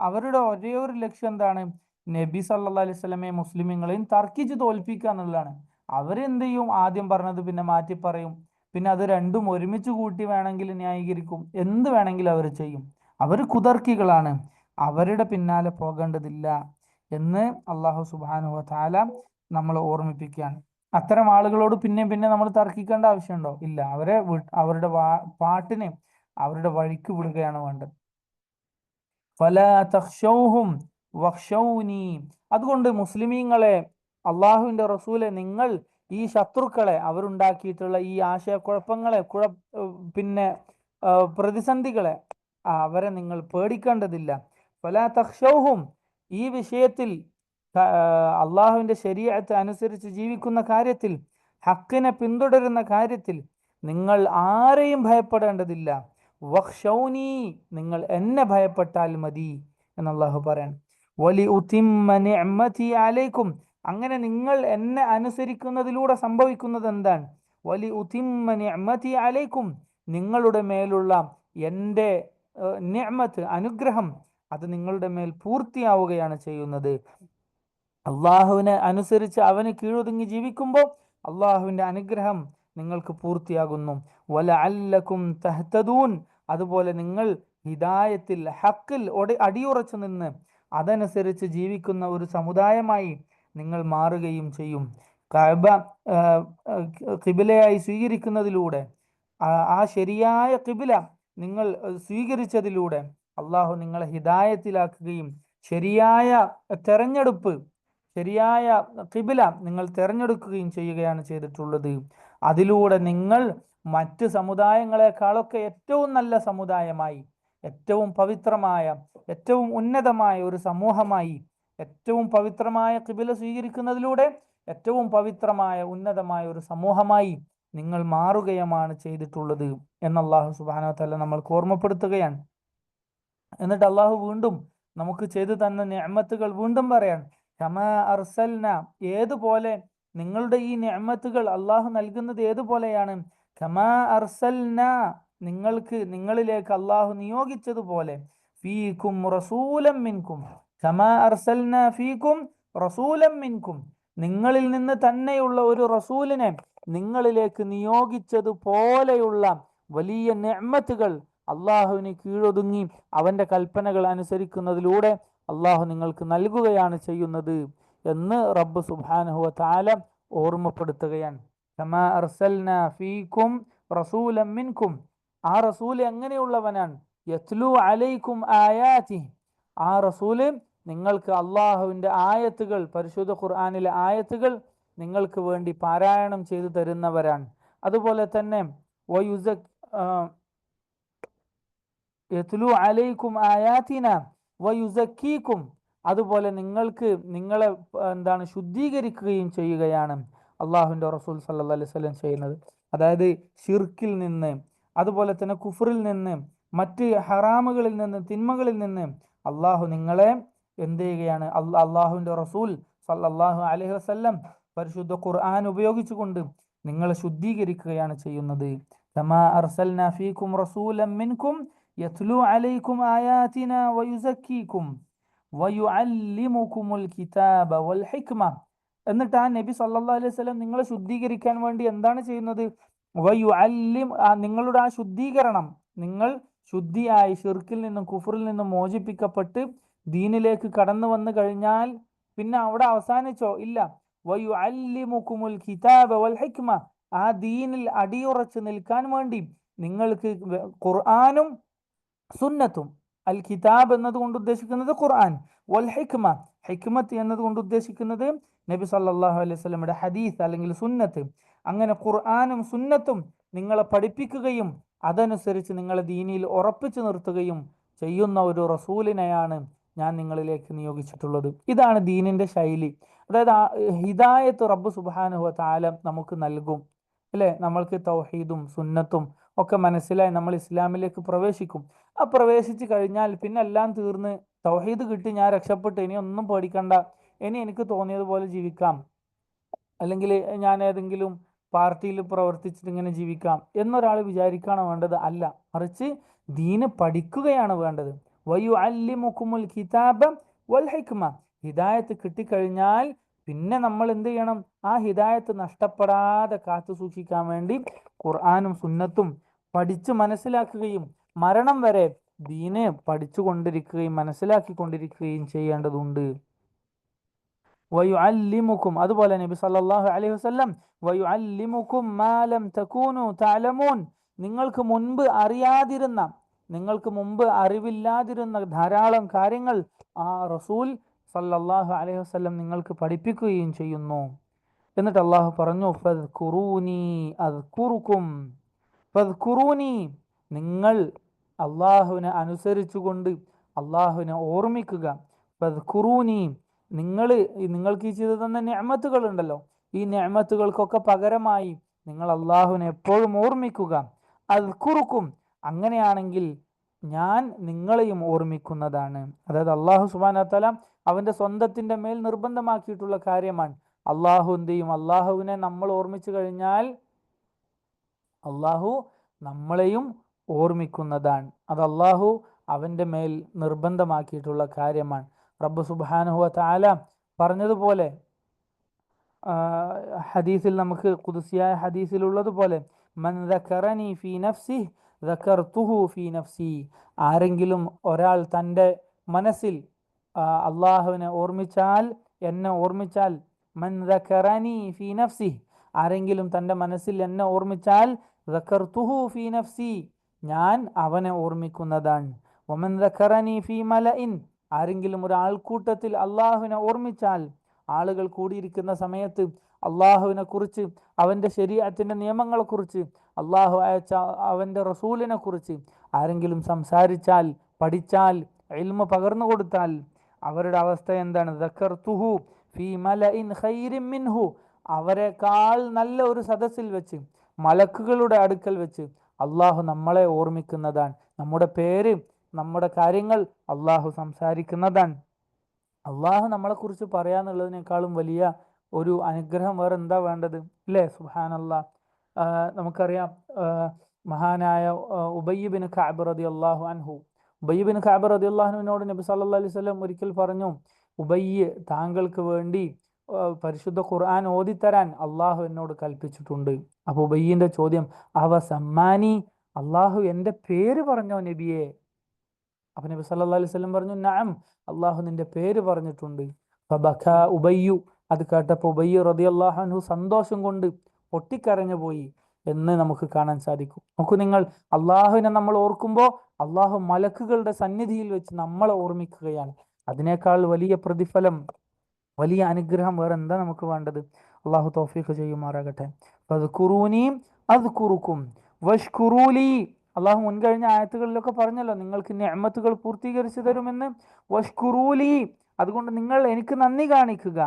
അവരുടെ ഒരേ ഒരു ലക്ഷ്യം എന്താണ്? നബി സല്ലല്ലാഹു അലൈഹി വസല്ലമയെ മുസ്ലിമീങ്ങളെയും തർക്കിച്ച് തോൽപ്പിക്കുക എന്നുള്ളതാണ്. അവരെന്ത് ചെയ്യും? ആദ്യം പറഞ്ഞത് പിന്നെ മാറ്റി പറയും, പിന്നെ അത് രണ്ടും ഒരുമിച്ച് കൂട്ടി വേണമെങ്കിൽ ന്യായീകരിക്കും, എന്ത് വേണമെങ്കിലും അവർ ചെയ്യും. അവർ കുതർക്കികളാണ്, അവരുടെ പിന്നാലെ പോകേണ്ടതില്ല എന്ന് അള്ളാഹു സുബ്ഹാനഹു വ തആല നമ്മളെ ഓർമ്മിപ്പിക്കുകയാണ്. അത്തരം ആളുകളോട് പിന്നെ പിന്നെ നമ്മൾ തർക്കിക്കേണ്ട ആവശ്യമുണ്ടോ? ഇല്ല. അവരെ അവരുടെ പാട്ടിനെ അവരുടെ വഴിക്ക് വിടുകയാണ് വേണ്ടത്. ഫലാ തഖ്ശൗഹും വഖ്ശൗനി. അതുകൊണ്ട് മുസ്ലിമീങ്ങളെ, അള്ളാഹുവിന്റെ റസൂലെ, നിങ്ങൾ ഈ ശത്രുക്കളെ, അവരുണ്ടാക്കിയിട്ടുള്ള ഈ ആശയക്കുഴപ്പങ്ങളെ, പിന്നെ പ്രതിസന്ധികളെ, അവരെ നിങ്ങൾ പേടിക്കേണ്ടതില്ല. ഫലാ തഖ്ശൗഹും. ഈ വിഷയത്തിൽ അള്ളാഹുവിന്റെ ശരീഅത്ത് അനുസരിച്ച് ജീവിക്കുന്ന കാര്യത്തിൽ, ഹക്കിനെ പിന്തുടരുന്ന കാര്യത്തിൽ നിങ്ങൾ ആരെയും ഭയപ്പെടേണ്ടതില്ല. വഖ്ശൗനി, നിങ്ങൾ എന്നെ ഭയപ്പെട്ടാൽ മതി എന്ന് അള്ളാഹു പറയാൻ. വലി ഉതിമ്മ നിഅ്മതി അലൈക്കും. അങ്ങനെ നിങ്ങൾ എന്നെ അനുസരിക്കുന്നതിലൂടെ സംഭവിക്കുന്നത് എന്താണ്? വലി ഉതിമ്മ നിഅ്മതി അലൈക്കും, നിങ്ങളുടെ മേലുള്ള എൻ്റെ നിഅ്മത്ത്, അനുഗ്രഹം, അത് നിങ്ങളുടെ മേൽ പൂർത്തിയാവുകയാണ് ചെയ്യുന്നത്. അള്ളാഹുവിനെ അനുസരിച്ച് അവന് കീഴൊതുങ്ങി ജീവിക്കുമ്പോൾ അള്ളാഹുവിന്റെ അനുഗ്രഹം നിങ്ങൾക്ക് പൂർത്തിയാകുന്നു. വലഅല്ലകും തഹ്തദൂൻ. അതുപോലെ നിങ്ങൾ ഹിദായത്തിൽ, ഹക്കിൽ അടിയുറച്ചു നിന്ന് അതനുസരിച്ച് ജീവിക്കുന്ന ഒരു സമുദായമായി നിങ്ങൾ മാറുകയും ചെയ്യും. കഅബ ഖിബിലയായി സ്വീകരിക്കുന്നതിലൂടെ, ആ ശരിയായ ഖിബില നിങ്ങൾ സ്വീകരിച്ചതിലൂടെ അള്ളാഹു നിങ്ങളെ ഹിദായത്തിലാക്കുകയും ശരിയായ തെരഞ്ഞെടുപ്പ്, ശരിയായ ഖിബില നിങ്ങൾ തിരഞ്ഞെടുക്കുകയും ചെയ്യുകയാണ് ചെയ്തിട്ടുള്ളത്. അതിലൂടെ നിങ്ങൾ മറ്റ് സമുദായങ്ങളെക്കാളൊക്കെ ഏറ്റവും നല്ല സമുദായമായി, ഏറ്റവും പവിത്രമായ, ഏറ്റവും ഉന്നതമായ ഒരു സമൂഹമായി, ഏറ്റവും പവിത്രമായ ഖിബില സ്വീകരിക്കുന്നതിലൂടെ ഏറ്റവും പവിത്രമായ ഉന്നതമായ ഒരു സമൂഹമായി നിങ്ങൾ മാറുകയുമാണ് ചെയ്തിട്ടുള്ളത് എന്ന് അല്ലാഹു സുബ്ഹാനഹു വ തആല നമ്മൾക്ക് ഓർമ്മപ്പെടുത്തുകയാണ്. എന്നിട്ട് അള്ളാഹു വീണ്ടും നമുക്ക് ചെയ്തു തന്ന നിഅ്മത്തുകൾ വീണ്ടും പറയാൻ. കമാ അർസൽന, ഏതുപോലെ നിങ്ങളുടെ ഈ നിഅ്മത്തുകൾ അള്ളാഹു നൽകുന്നത് ഏതുപോലെയാണ്? കമാ അർസൽന, നിങ്ങളിലേക്ക് അള്ളാഹു നിയോഗിച്ചതുപോലെ, ഫീകും റസൂലൻ മിൻകും. കമാ അർസൽന ഫീകും റസൂലൻ മിൻകും, നിങ്ങളിൽ നിന്ന് തന്നെയുള്ള ഒരു റസൂലിനെ നിങ്ങളിലേക്ക് നിയോഗിച്ചതുപോലെയുള്ള വലിയ നിഅ്മത്തുകൾ അള്ളാഹുവിന് കീഴൊതുങ്ങി അവന്റെ കൽപ്പനകൾ അനുസരിക്കുന്നതിലൂടെ അള്ളാഹു നിങ്ങൾക്ക് നൽകുകയാണ് ചെയ്യുന്നത് എന്ന് റബ്ബ് സുബ്ഹാനഹു വ തആല ഓർമ്മപ്പെടുത്തുകയാണ്. കമാ അർസൽന ഫീകും റസൂലൻ മിൻകും. ആ റസൂൽ എങ്ങനെയുള്ളവനാണ്? യത്ലു അലൈക്കും ആയാതി. ആ റസൂല് നിങ്ങൾക്ക് അള്ളാഹുവിന്റെ ആയത്തുകൾ, പരിശുദ്ധ ഖുർആനിലെ ആയത്തുകൾ നിങ്ങൾക്ക് വേണ്ടി പാരായണം ചെയ്തു തരുന്നവരാണ്. അതുപോലെ തന്നെ യത്ലു അലൈക്കും ആയാതിന വയുസക്കീക്കും. അതുപോലെ നിങ്ങളെ ശുദ്ധീകരിക്കുകയും ചെയ്യുകയാണ് അള്ളാഹുവിന്റെ റസൂൽ സല്ലല്ലാഹു അലൈഹി വസല്ലം ചെയ്യുന്നത്. അതായത് ശിർക്കിൽ നിന്ന്, അതുപോലെ തന്നെ കുഫറിൽ നിന്ന്, മറ്റ് ഹറാമുകളിൽ നിന്ന്, തിന്മകളിൽ നിന്ന് അള്ളാഹു നിങ്ങളെ എന്ത് ചെയ്യുകയാണ്? അള്ളാഹുവിന്റെ റസൂൽ സല്ലല്ലാഹു അലൈഹി വസല്ലം പരിശുദ്ധ ഖുർആൻ ഉപയോഗിച്ചുകൊണ്ട് നിങ്ങളെ ശുദ്ധീകരിക്കുകയാണ് ചെയ്യുന്നത്. കമാ അർസൽനാ ഫീകും റസൂലൻ മിൻകും യത്ലു അലൈക്കും ആയാതിന വയുസക്കീക്കും വയുഅല്ലിമുകുമുൽ കിതാബ വൽ ഹിക്മ. എന്നിട്ട് ആ നബി സല്ലല്ലാഹു അലൈഹി വസല്ലം നിങ്ങളെ ശുദ്ധീകരിക്കാൻ വേണ്ടി എന്താണ് ചെയ്യുന്നത്? നിങ്ങളുടെ ആ ശുദ്ധീകരണം, നിങ്ങൾ ശുദ്ധിയായി ഷിർക്കിൽ നിന്നും കുഫറിൽ നിന്നും മോചിപ്പിക്കപ്പെട്ട് ദീനിലേക്ക് കടന്നു വന്നു കഴിഞ്ഞാൽ പിന്നെ അവിടെ അവസാനിച്ചോ? ഇല്ല. വയുഅല്ലിമുകുമുൽ കിതാബ വൽ ഹിക്മ. ആ ദീനിൽ അടിയുറച്ച് നിൽക്കാൻ വേണ്ടി നിങ്ങൾക്ക് ഖുർആനും സുന്നത്തും, അൽ കിതാബ് എന്നതുകൊണ്ട് ഉദ്ദേശിക്കുന്നത് ഖുർആൻ, വൽ ഹിക്മ, ഹിക്മത്ത് എന്നതുകൊണ്ട് ഉദ്ദേശിക്കുന്നത് നബി സല്ലല്ലാഹു അലൈഹി വസല്ലമയുടെ ഹദീസ് അല്ലെങ്കിൽ സുന്നത്ത്. അങ്ങനെ ഖുർആനും സുന്നത്തും നിങ്ങളെ പഠിപ്പിക്കുകയും അതനുസരിച്ച് നിങ്ങളെ ദീനിൽ ഉറപ്പിച്ചു നിർത്തുകയും ചെയ്യുന്ന ഒരു റസൂലിനെയാണ് ഞാൻ നിങ്ങളിലേക്ക് നിയോഗിച്ചിട്ടുള്ളത്. ഇതാണ് ദീനിന്റെ ശൈലി. അതായത് ഹിദായത്ത് റബ്ബ് സുബ്ഹാനഹു വ തആല നമുക്ക് നൽകും, അല്ലെ? നമ്മൾക്ക് തൗഹീദും സുന്നത്തും ഒക്കെ മനസ്സിലായി നമ്മൾ ഇസ്ലാമിലേക്ക് പ്രവേശിക്കും. ആ പ്രവേശിച്ചു കഴിഞ്ഞാൽ പിന്നെ എല്ലാം തീർന്ന്, തൗഹീദ് കിട്ടി, ഞാൻ രക്ഷപ്പെട്ടു, ഇനി ഒന്നും പേടിക്കണ്ട, ഇനി എനിക്ക് തോന്നിയതുപോലെ ജീവിക്കാം, അല്ലെങ്കിൽ ഞാൻ ഏതെങ്കിലും പാർട്ടിയിൽ പ്രവർത്തിച്ചിട്ട് ഇങ്ങനെ ജീവിക്കാം എന്നൊരാൾ വിചാരിക്കുകയാണ് വേണ്ടത്. അല്ല, മറിച്ച് ദീന് പഠിക്കുകയാണ് വേണ്ടത്. വയുഅല്ലിമുകുമുൽ കിതാബ വൽ ഹിക്മ. ഹിദായത്ത് കിട്ടിക്കഴിഞ്ഞാൽ പിന്നെ നമ്മൾ എന്ത് ചെയ്യണം? ആ ഹിദായത്ത് നഷ്ടപ്പെടാതെ കാത്തു സൂക്ഷിക്കാൻ വേണ്ടി ഖുർആനും സുന്നത്തും പഠിച്ച് മനസ്സിലാക്കുകയും മരണം വരെ ദീനെ പഠിച്ചുകൊണ്ടിരിക്കുകയും മനസ്സിലാക്കിക്കൊണ്ടിരിക്കുകയും ചെയ്യേണ്ടതുണ്ട്. വയുഅല്ലിമുക്കും, അതുപോലെ നബി സല്ലല്ലാഹു അലൈഹി വസല്ലം വയുഅല്ലിമുക്കും മാ ലം തകൂനു തഅലമൂൻ, നിങ്ങൾക്ക് മുൻപ് അറിയാതിരുന്ന, നിങ്ങൾക്ക് മുമ്പ് അറിവില്ലാതിരുന്ന ധാരാളം കാര്യങ്ങൾ ആ റസൂൽ സല്ലല്ലാഹു അലൈഹി വസല്ലം നിങ്ങൾക്ക് പഠിപ്പിക്കുകയും ചെയ്യുന്നു. എന്നിട്ട് അള്ളാഹു പറഞ്ഞു, ഫദ്കുറൂനി അദ്കുറുക്കും, ഫദ്കുറൂനി, നിങ്ങൾ അള്ളാഹുവിനെ അനുസരിച്ചുകൊണ്ട് അള്ളാഹുവിനെ ഓർമ്മിക്കുക. ഫദ്കുറൂനി, നിങ്ങൾക്ക് ഈ ചെയ്തു തന്ന നിഅമത്തുകൾ ഉണ്ടല്ലോ, ഈ നിഅമത്തുകൾക്കൊക്കെ പകരമായി നിങ്ങൾ അള്ളാഹുവിനെ എപ്പോഴും ഓർമ്മിക്കുക. അദ്കുറുക്കും, അങ്ങനെയാണെങ്കിൽ ഞാൻ നിങ്ങളെയും ഓർമ്മിക്കുന്നതാണ്. അതായത് അള്ളാഹു സുബ്ഹാനഹു വ തആല അവന്റെ സ്വന്തത്തിന്റെ മേൽ നിർബന്ധമാക്കിയിട്ടുള്ള കാര്യമാണ്. അള്ളാഹു എന്ത് ചെയ്യും? അള്ളാഹുവിനെ നമ്മൾ ഓർമ്മിച്ചു കഴിഞ്ഞാൽ അള്ളാഹു നമ്മളെയും ഓർമ്മിക്കുന്നതാണ്. അത് അള്ളാഹു അവന്റെ മേൽ നിർബന്ധമാക്കിയിട്ടുള്ള കാര്യമാണ്. റബ്ബ് സുബ്ഹാനഹു വ തആല പറഞ്ഞതുപോലെ, ഹദീസിൽ നമുക്ക് ഖുദ്സിയായ ഹദീസിലുള്ളതുപോലെ, മൻ ദക്കറനി ഫീ നഫ്സിഹി ദക്കർതുഹു ഫീ നഫ്സി, ആരെങ്കിലും ഒരാൾ തൻ്റെ മനസ്സിൽ അള്ളാഹുവിനെ ഓർമ്മിച്ചാൽ, എന്നെ ഓർമ്മിച്ചാൽ, മൻ ദക്കറനി ഫീ നഫ്സിഹി, ആരെങ്കിലും തൻ്റെ മനസ്സിൽ എന്നെ ഓർമ്മിച്ചാൽ, ദക്കർതുഹു ഫീ നഫ്സി, ഞാൻ അവനെ ഓർമ്മിക്കുന്നതാണ്. വമൻ ദക്കറനി ഫീ മലഇൻ, ആരെങ്കിലും ഒരു ആൾക്കൂട്ടത്തിൽ അള്ളാഹുവിനെ ഓർമ്മിച്ചാൽ, ആളുകൾ കൂടിയിരിക്കുന്ന സമയത്ത് അള്ളാഹുവിനെ കുറിച്ച്, അവന്റെ ശരീഅത്തിന്റെ നിയമങ്ങളെക്കുറിച്ച്, അള്ളാഹു അയച്ച അവന്റെ റസൂലിനെ കുറിച്ച് ആരെങ്കിലും സംസാരിച്ചാൽ, പഠിച്ചാൽ, ഇൽമ പകർന്നു കൊടുത്താൽ, അവരുടെ അവസ്ഥ എന്താണ്? ദക്കർതുഹു ഫീ മലഇൻ ഖൈരിൻ മിൻഹു, അവരെക്കാൾ നല്ല ഒരു സദസ്സിൽ വെച്ച്, മലക്കുകളുടെ അടുക്കൽ വെച്ച് അള്ളാഹു നമ്മളെ ഓർമ്മിക്കുന്നതാണ്. നമ്മുടെ പേര്, നമ്മുടെ കാര്യങ്ങൾ അള്ളാഹു സംസാരിക്കുന്നതാണ്. അള്ളാഹു നമ്മളെക്കുറിച്ച് പറയാന്നുള്ളതിനേക്കാളും വലിയ ഒരു അനുഗ്രഹം വേറെ എന്താ വേണ്ടത്? അല്ലേ? സുബ്ഹാനല്ലാഹ്. നമുക്കറിയാം, മഹാനായ ഉബയ്യ് ബിൻ കഅബ് റളിയല്ലാഹു അൻഹു, ഉബയ്യ് ബിൻ കഅബ് റളിയല്ലാഹുവിനോട് നബി സല്ലല്ലാഹു അലൈഹി വസല്ലം ഒരിക്കൽ പറഞ്ഞു, ഉബയ്യ്, താങ്കൾക്ക് വേണ്ടി പരിശുദ്ധ ഖുർആൻ ഓതിത്തരാൻ അള്ളാഹു എന്നോട് കൽപ്പിച്ചിട്ടുണ്ട്. അപ്പൊ ഉബയ്യിന്റെ ചോദ്യം, അവ സമ്മാനി, അള്ളാഹു എൻ്റെ പേര് പറഞ്ഞോ നബിയെ? അപ്പൊ നബി സല്ലല്ലാഹു അലൈഹി വസല്ലം പറഞ്ഞു, നഅം, അള്ളാഹു നിന്റെ പേര് പറഞ്ഞിട്ടുണ്ട്. ഫബകാ ഉബയ്യു, അത് കേട്ടപ്പോൾ ഉബയ്യ് റളിയല്ലാഹു അൻഹു സന്തോഷം കൊണ്ട് പൊട്ടിക്കരഞ്ഞു പോയി എന്ന് നമുക്ക് കാണാൻ സാധിക്കും. നോക്കൂ നിങ്ങൾ, അള്ളാഹുവിനെ നമ്മൾ ഓർക്കുമ്പോൾ അള്ളാഹു മലക്കുകളുടെ സന്നിധിയിൽ വെച്ച് നമ്മളെ ഓർമ്മിക്കുകയാണ്. അതിനേക്കാൾ വലിയ പ്രതിഫലം, വലിയ അനുഗ്രഹം വേറെ എന്താ നമുക്ക് വേണ്ടത്? അള്ളാഹു തൗഫീഖ് ചെയ്യുമാറാകട്ടെ. ഫദ്കുറൂനി അദ്കുറുക്കും വഷ്കുറൂലി, അള്ളാഹു മുൻകഴിഞ്ഞ ആയത്തുകളിലൊക്കെ പറഞ്ഞല്ലോ, നിങ്ങൾക്ക് നിഅമത്തുകൾ പൂർത്തീകരിച്ചു തരുമെന്ന്. വഷ്കുറൂലി, അതുകൊണ്ട് നിങ്ങൾ എനിക്ക് നന്ദി കാണിക്കുക.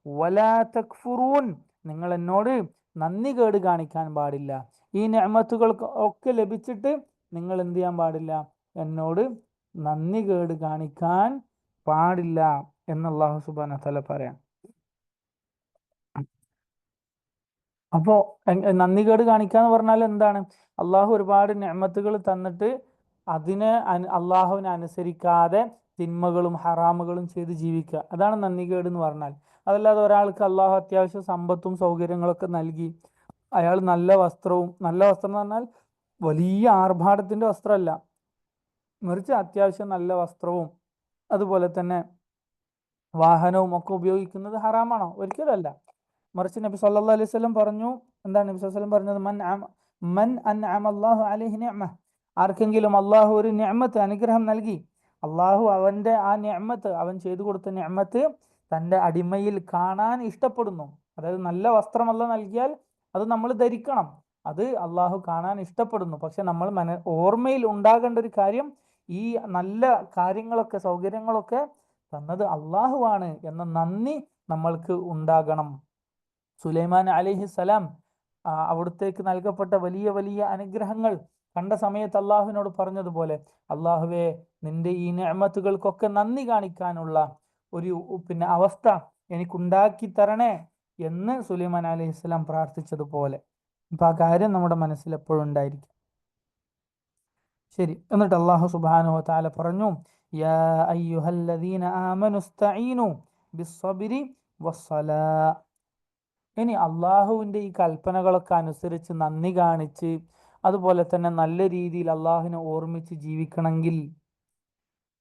വലാ തക്ഫുറൂൻ, നിങ്ങൾ എന്നോട് നന്ദി കേട് കാണിക്കാൻ പാടില്ല. ഈ നിഅമത്തുകൾ ഒക്കെ ലഭിച്ചിട്ട് നിങ്ങൾ എന്ത് ചെയ്യാൻ പാടില്ല? എന്നോട് നന്ദി കേട് കാണിക്കാൻ പാടില്ല എന്ന് അല്ലാഹു സുബ്ഹാനഹു വ തആല പറയാം. അപ്പോ നന്ദി കേട് കാണിക്കാന്ന് പറഞ്ഞാൽ എന്താണ്? അള്ളാഹു ഒരുപാട് നിഅമത്തുകൾ തന്നിട്ട് അതിനെ അള്ളാഹുവിനെ അനുസരിക്കാതെ തിന്മകളും ഹറാമുകളും ചെയ്ത് ജീവിക്കുക, അതാണ് നന്ദി കേട് എന്ന് പറഞ്ഞാൽ. അതല്ലാതെ ഒരാൾക്ക് അള്ളാഹു അത്യാവശ്യം സമ്പത്തും സൗകര്യങ്ങളൊക്കെ നൽകി, അയാൾ നല്ല വസ്ത്രവും, നല്ല വസ്ത്രം എന്ന് പറഞ്ഞാൽ വലിയ ആർഭാടത്തിന്റെ വസ്ത്രമല്ല, മറിച്ച് അത്യാവശ്യം നല്ല വസ്ത്രവും അതുപോലെ തന്നെ വാഹനവും ഒക്കെ ഉപയോഗിക്കുന്നത് ഹറാമാണോ? ഒരിക്കലല്ല. മറിച്ച് നബി സല്ലല്ലാഹു അലൈഹി വസല്ലം പറഞ്ഞു, എന്താണ് നബി സല്ലല്ലാഹു അലൈഹി വസല്ലം പറഞ്ഞത്? മൻ അൻഅമ അല്ലാഹു അലൈഹി നിഅമ, ആർക്കെങ്കിലും അള്ളാഹു ഒരു നിഅമത്ത്, അനുഗ്രഹം നൽകി, അള്ളാഹു അവന്റെ ആ നിഅമത്ത്, അവൻ ചെയ്തു കൊടുത്ത നിഅമത്ത് തൻ്റെ അടിമയിൽ കാണാൻ ഇഷ്ടപ്പെടുന്നു. അതായത് നല്ല വസ്ത്രം അല്ലാഹു നൽകിയാൽ അത് നമ്മൾ ധരിക്കണം, അത് അള്ളാഹു കാണാൻ ഇഷ്ടപ്പെടുന്നു. പക്ഷെ നമ്മൾ ഓർമ്മയിൽ ഉണ്ടാകേണ്ട ഒരു കാര്യം, ഈ നല്ല കാര്യങ്ങളൊക്കെ, സൗകര്യങ്ങളൊക്കെ തന്നത് അള്ളാഹുവാണ് എന്ന നന്ദി നമ്മൾക്ക് ഉണ്ടാകണം. സുലൈമാൻ അലൈഹിസ്സലാം അവിടുത്തേക്ക് നൽകപ്പെട്ട വലിയ വലിയ അനുഗ്രഹങ്ങൾ കണ്ട സമയത്ത് അള്ളാഹുവിനോട് പറഞ്ഞതുപോലെ, അള്ളാഹുവേ, നിന്റെ ഈ നിഅമത്തുകൾക്കൊക്കെ നന്ദി കാണിക്കാനുള്ള ഒരു അവസ്ഥ എനിക്കുണ്ടാക്കി തരണേ എന്ന് സുലൈമാൻ അലൈഹിസ്സലാം പ്രാർത്ഥിച്ചതുപോലെ. അപ്പൊ ആ കാര്യം നമ്മുടെ മനസ്സിൽ എപ്പോഴും ഉണ്ടായിരിക്കും. ശരി, എന്നിട്ട് അള്ളാഹു സുബ്ഹാനഹു വ തആല പറഞ്ഞു, യാ അയ്യുഹല്ലദീന ആമനു ഇസ്തഈനു ബിസ്സബ്രി വസ്സലാ. ഇനി അള്ളാഹുവിൻ്റെ ഈ കൽപ്പനകളൊക്കെ അനുസരിച്ച് നന്ദി കാണിച്ച് അതുപോലെ തന്നെ നല്ല രീതിയിൽ അള്ളാഹുവിനെ ഓർമ്മിച്ച് ജീവിക്കണമെങ്കിൽ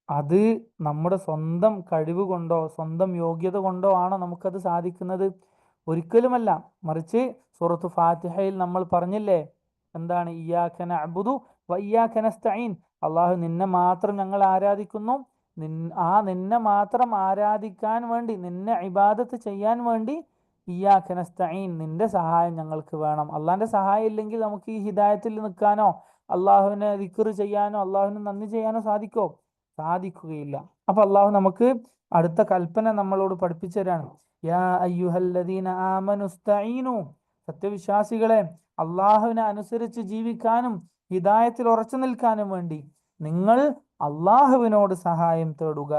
അത് നമ്മുടെ സ്വന്തം കഴിവ് കൊണ്ടോ സ്വന്തം യോഗ്യത കൊണ്ടോ ആണോ നമുക്കത് സാധിക്കുന്നത്? ഒരിക്കലുമല്ല. മറിച്ച് സൂറത്ത് ഫാത്തിഹയിൽ നമ്മൾ പറഞ്ഞില്ലേ, എന്താണ്? ഇയ്യാക നഅ്ബുദു വ ഇയ്യാക നസ്തഈൻ. അള്ളാഹു നിന്നെ മാത്രം ഞങ്ങൾ ആരാധിക്കുന്നു, നിന്നെ മാത്രം ആരാധിക്കാൻ വേണ്ടി, നിന്നെ ഇബാദത്ത് ചെയ്യാൻ വേണ്ടി ഇയ്യാക നസ്തഈൻ, നിന്റെ സഹായം ഞങ്ങൾക്ക് വേണം. അള്ളാഹിന്റെ സഹായം ഇല്ലെങ്കിൽ നമുക്ക് ഈ ഹിദായത്തിൽ നിൽക്കാനോ അള്ളാഹുവിനെ ദിക്ർ ചെയ്യാനോ അള്ളാഹുവിന് നന്ദി ചെയ്യാനോ സാധിക്കോ? സാധിക്കുകയില്ല. അപ്പൊ അള്ളാഹു നമുക്ക് അടുത്ത കൽപ്പന നമ്മളോട് പഠിപ്പിച്ചു തരാണ്. യാ അയ്യുഹല്ലദീന ആമനുസ്തഈനു, സത്യവിശ്വാസികളെ, അള്ളാഹുവിനെ അനുസരിച്ച് ജീവിക്കാനും ഹിദായത്തിൽ ഉറച്ചു നിൽക്കാനും വേണ്ടി നിങ്ങൾ അള്ളാഹുവിനോട് സഹായം തേടുക.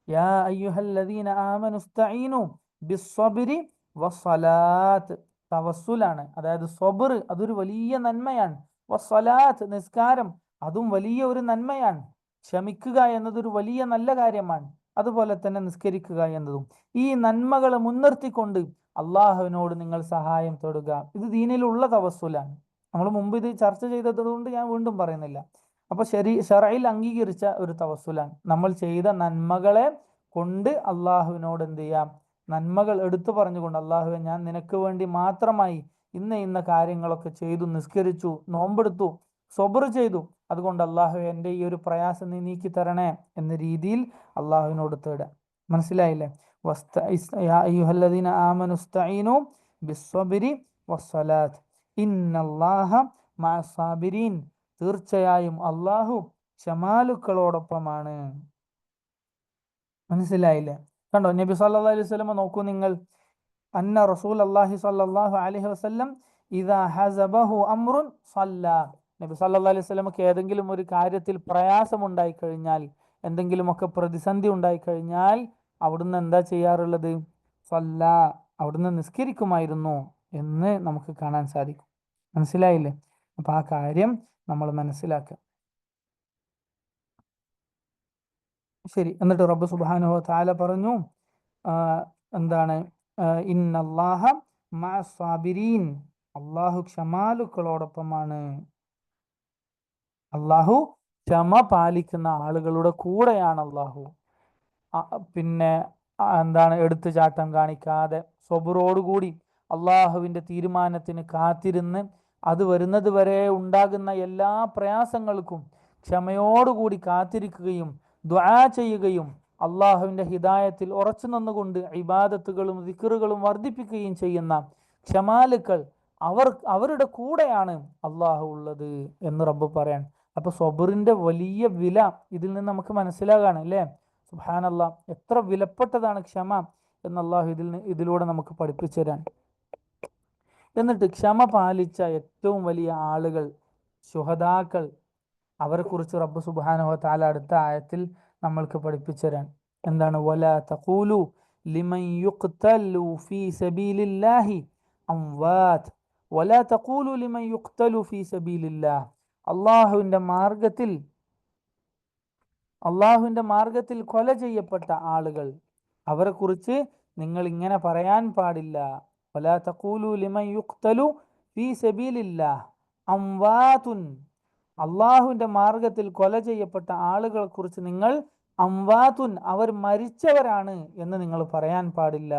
യാ അയ്യുഹല്ലദീന ആമനുസ്തഈനു ബിസ്സബ്രി വസ്സലാത്ത്. തവസ്സുലാണ്, അതായത് സ്വബർ, അതൊരു വലിയ നന്മയാണ്. വസ്സലാത്ത്, നിസ്കാരം, അതും വലിയ ഒരു നന്മയാണ്. ക്ഷമിക്കുക എന്നതൊരു വലിയ നല്ല കാര്യമാണ്. അതുപോലെ തന്നെ നിസ്കരിക്കുക എന്നതും. ഈ നന്മകളെ മുൻനിർത്തിക്കൊണ്ട് അള്ളാഹുവിനോട് നിങ്ങൾ സഹായം തേടുക. ഇത് ദീനിലുള്ള തവസ്സുലാണ്. നമ്മൾ മുമ്പ് ഇത് ചർച്ച ചെയ്തത് കൊണ്ട് ഞാൻ വീണ്ടും പറയുന്നില്ല. അപ്പൊ ശർഈൽ അംഗീകരിച്ച ഒരു തവസ്സുലാണ്. നമ്മൾ ചെയ്ത നന്മകളെ കൊണ്ട് അള്ളാഹുവിനോട് എന്ത് ചെയ്യാം? നന്മകൾ എടുത്തു പറഞ്ഞുകൊണ്ട്, അള്ളാഹുവെ, ഞാൻ നിനക്ക് വേണ്ടി മാത്രമായി ഇന്ന കാര്യങ്ങളൊക്കെ ചെയ്തു, നിസ്കരിച്ചു, നോമ്പെടുത്തു, സ്വബർ ചെയ്തു, അതുകൊണ്ട് അള്ളാഹു എൻ്റെ ഈ ഒരു പ്രയാസം നീ നീക്കി തരണേ എന്ന രീതിയിൽ അള്ളാഹുവിനോട് തേടുക. മനസ്സിലായില്ലേ? യാ അയ്യുഹല്ലദീന ആമനു ഇസ്തഈനു ബിസ്സബ്രി വസ്സലാത്ത് ഇന്നല്ലാഹ മഅസ്സാബിരീൻ. തീർച്ചയായും അള്ളാഹു ക്ഷമാലുക്കളോടൊപ്പമാണ്. മനസ്സിലായില്ലേ? കണ്ടോ, നബി സല്ലല്ലാഹു അലൈഹി വസല്ലം നോക്കൂ നിങ്ങൾ. അന്ന റസൂൽ അല്ലാഹി സല്ലല്ലാഹു അലൈഹി വസല്ലം ഇദാ ഹസബഹു അംറുൻ സല്ലാ. നബി സല്ലല്ലാഹു അലൈഹി വസല്ലമക്ക് ഏതെങ്കിലും ഒരു കാര്യത്തിൽ പ്രയാസമുണ്ടായി കഴിഞ്ഞാൽ, എന്തെങ്കിലുമൊക്കെ പ്രതിസന്ധി ഉണ്ടായിക്കഴിഞ്ഞാൽ അവിടുന്ന് എന്താ ചെയ്യാറുള്ളത്? സല്ലാ, അവിടുന്ന് നിസ്കരിക്കുമായിരുന്നു എന്ന് നമുക്ക് കാണാൻ സാധിക്കും. മനസ്സിലായില്ലേ? അപ്പൊ ആ കാര്യം നമ്മൾ മനസ്സിലാക്കുക. ശരി, എന്നിട്ട് റബ്ബ് സുബ്ഹാനഹു വ തആല പറഞ്ഞു, എന്താണ്? ഇന്നല്ലാഹ മഅസ്സാബിരീൻ, അള്ളാഹു ക്ഷമാലുക്കളോടൊപ്പമാണ്. അള്ളാഹു ക്ഷമ പാലിക്കുന്ന ആളുകളുടെ കൂടെയാണ് അള്ളാഹു. പിന്നെ എന്താണ്? എടുത്തുചാട്ടം കാണിക്കാതെ സ്വബറോടുകൂടി അള്ളാഹുവിൻ്റെ തീരുമാനത്തിന് കാത്തിരുന്ന് അത് വരുന്നത് വരെ ഉണ്ടാകുന്ന എല്ലാ പ്രയാസങ്ങൾക്കും ക്ഷമയോടുകൂടി കാത്തിരിക്കുകയും ദുആ ചെയ്യുകയും അള്ളാഹുവിൻ്റെ ഹിദായത്തിൽ ഉറച്ചു നിന്നുകൊണ്ട് ഇബാദത്തുകളും ദിക്റുകളും വർദ്ധിപ്പിക്കുകയും ചെയ്യുന്ന ക്ഷമാലുക്കൾ, അവരുടെ കൂടെയാണ് അള്ളാഹു ഉള്ളത് എന്ന് റബ്ബ് പറയാൻ. അപ്പൊ സ്വബറിന്റെ വലിയ വില ഇതിൽ നിന്ന് നമുക്ക് മനസ്സിലാകാണ് അല്ലേ? സുബ്ഹാനല്ലാഹ്, എത്ര വിലപ്പെട്ടതാണ് ക്ഷമ എന്ന് അള്ളാഹു ഇതിലൂടെ നമുക്ക് പഠിപ്പിച്ചു തരാൻ. എന്നിട്ട് ക്ഷമ പാലിച്ച ഏറ്റവും വലിയ ആളുകൾ ശുഹദാക്കൾ, അവരെ കുറിച്ച് റബ്ബ് സുബ്ഹാനഹു വ തആല അടുത്ത ആയത്തിൽ നമ്മൾക്ക് പഠിപ്പിച്ചു തരാൻ. എന്താണ്? വലാ തഖൂലു ലിമൻ യുഖ്തലു ഫീ സബീലില്ലാഹി അംവാത് വലാ തഖൂലു ലിമൻ യുഖ്തലു ഫീ സബീലില്ലാഹ്. അള്ളാഹുവിന്റെ മാർഗത്തിൽ കൊല ചെയ്യപ്പെട്ട ആളുകൾ, അവരെ കുറിച്ച് നിങ്ങൾ ഇങ്ങനെ പറയാൻ പാടില്ല. വലാ തഖൂലു ലിമൻ യുഖ്തലു ഫീ സബീലില്ലാഹ് അംവാതുൻ. അള്ളാഹുവിന്റെ മാർഗത്തിൽ കൊല ചെയ്യപ്പെട്ട ആളുകളെ കുറിച്ച് നിങ്ങൾ അംവാതുൻ, അവർ മരിച്ചവരാണ് എന്ന് നിങ്ങൾ പറയാൻ പാടില്ല.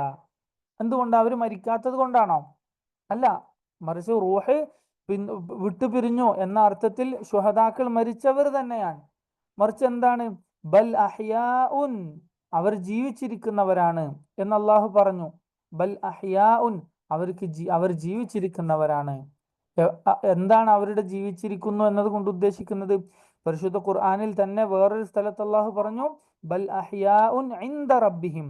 എന്തുകൊണ്ട്? അവർ മരിക്കാത്തത് കൊണ്ടാണോ? അല്ല, മറിച്ച് റൂഹ് വിട്ടുപിരിഞ്ഞു എന്ന അർത്ഥത്തിൽ ശുഹദാക്കൾ മരിച്ചവർ തന്നെയാണ്. മറിച്ച് എന്താണ്? ബൽ അഹ്യാഉൻ, അവർ ജീവിച്ചിരിക്കുന്നവരാണ് എന്ന് അള്ളാഹു പറഞ്ഞു. ബൽ അഹ്യാഉൻ, അവർ ജീവിച്ചിരിക്കുന്നവരാണ്. എന്താണ് അവരുടെ ജീവിച്ചിരിക്കുന്നു എന്നതുകൊണ്ട് ഉദ്ദേശിക്കുന്നത്? പരിശുദ്ധ ഖുർആനിൽ തന്നെ വേറൊരു സ്ഥലത്ത് അള്ളാഹു പറഞ്ഞു, ബൽ അഹ്യാഉൻ ഇൻദ റബ്ബിഹിം,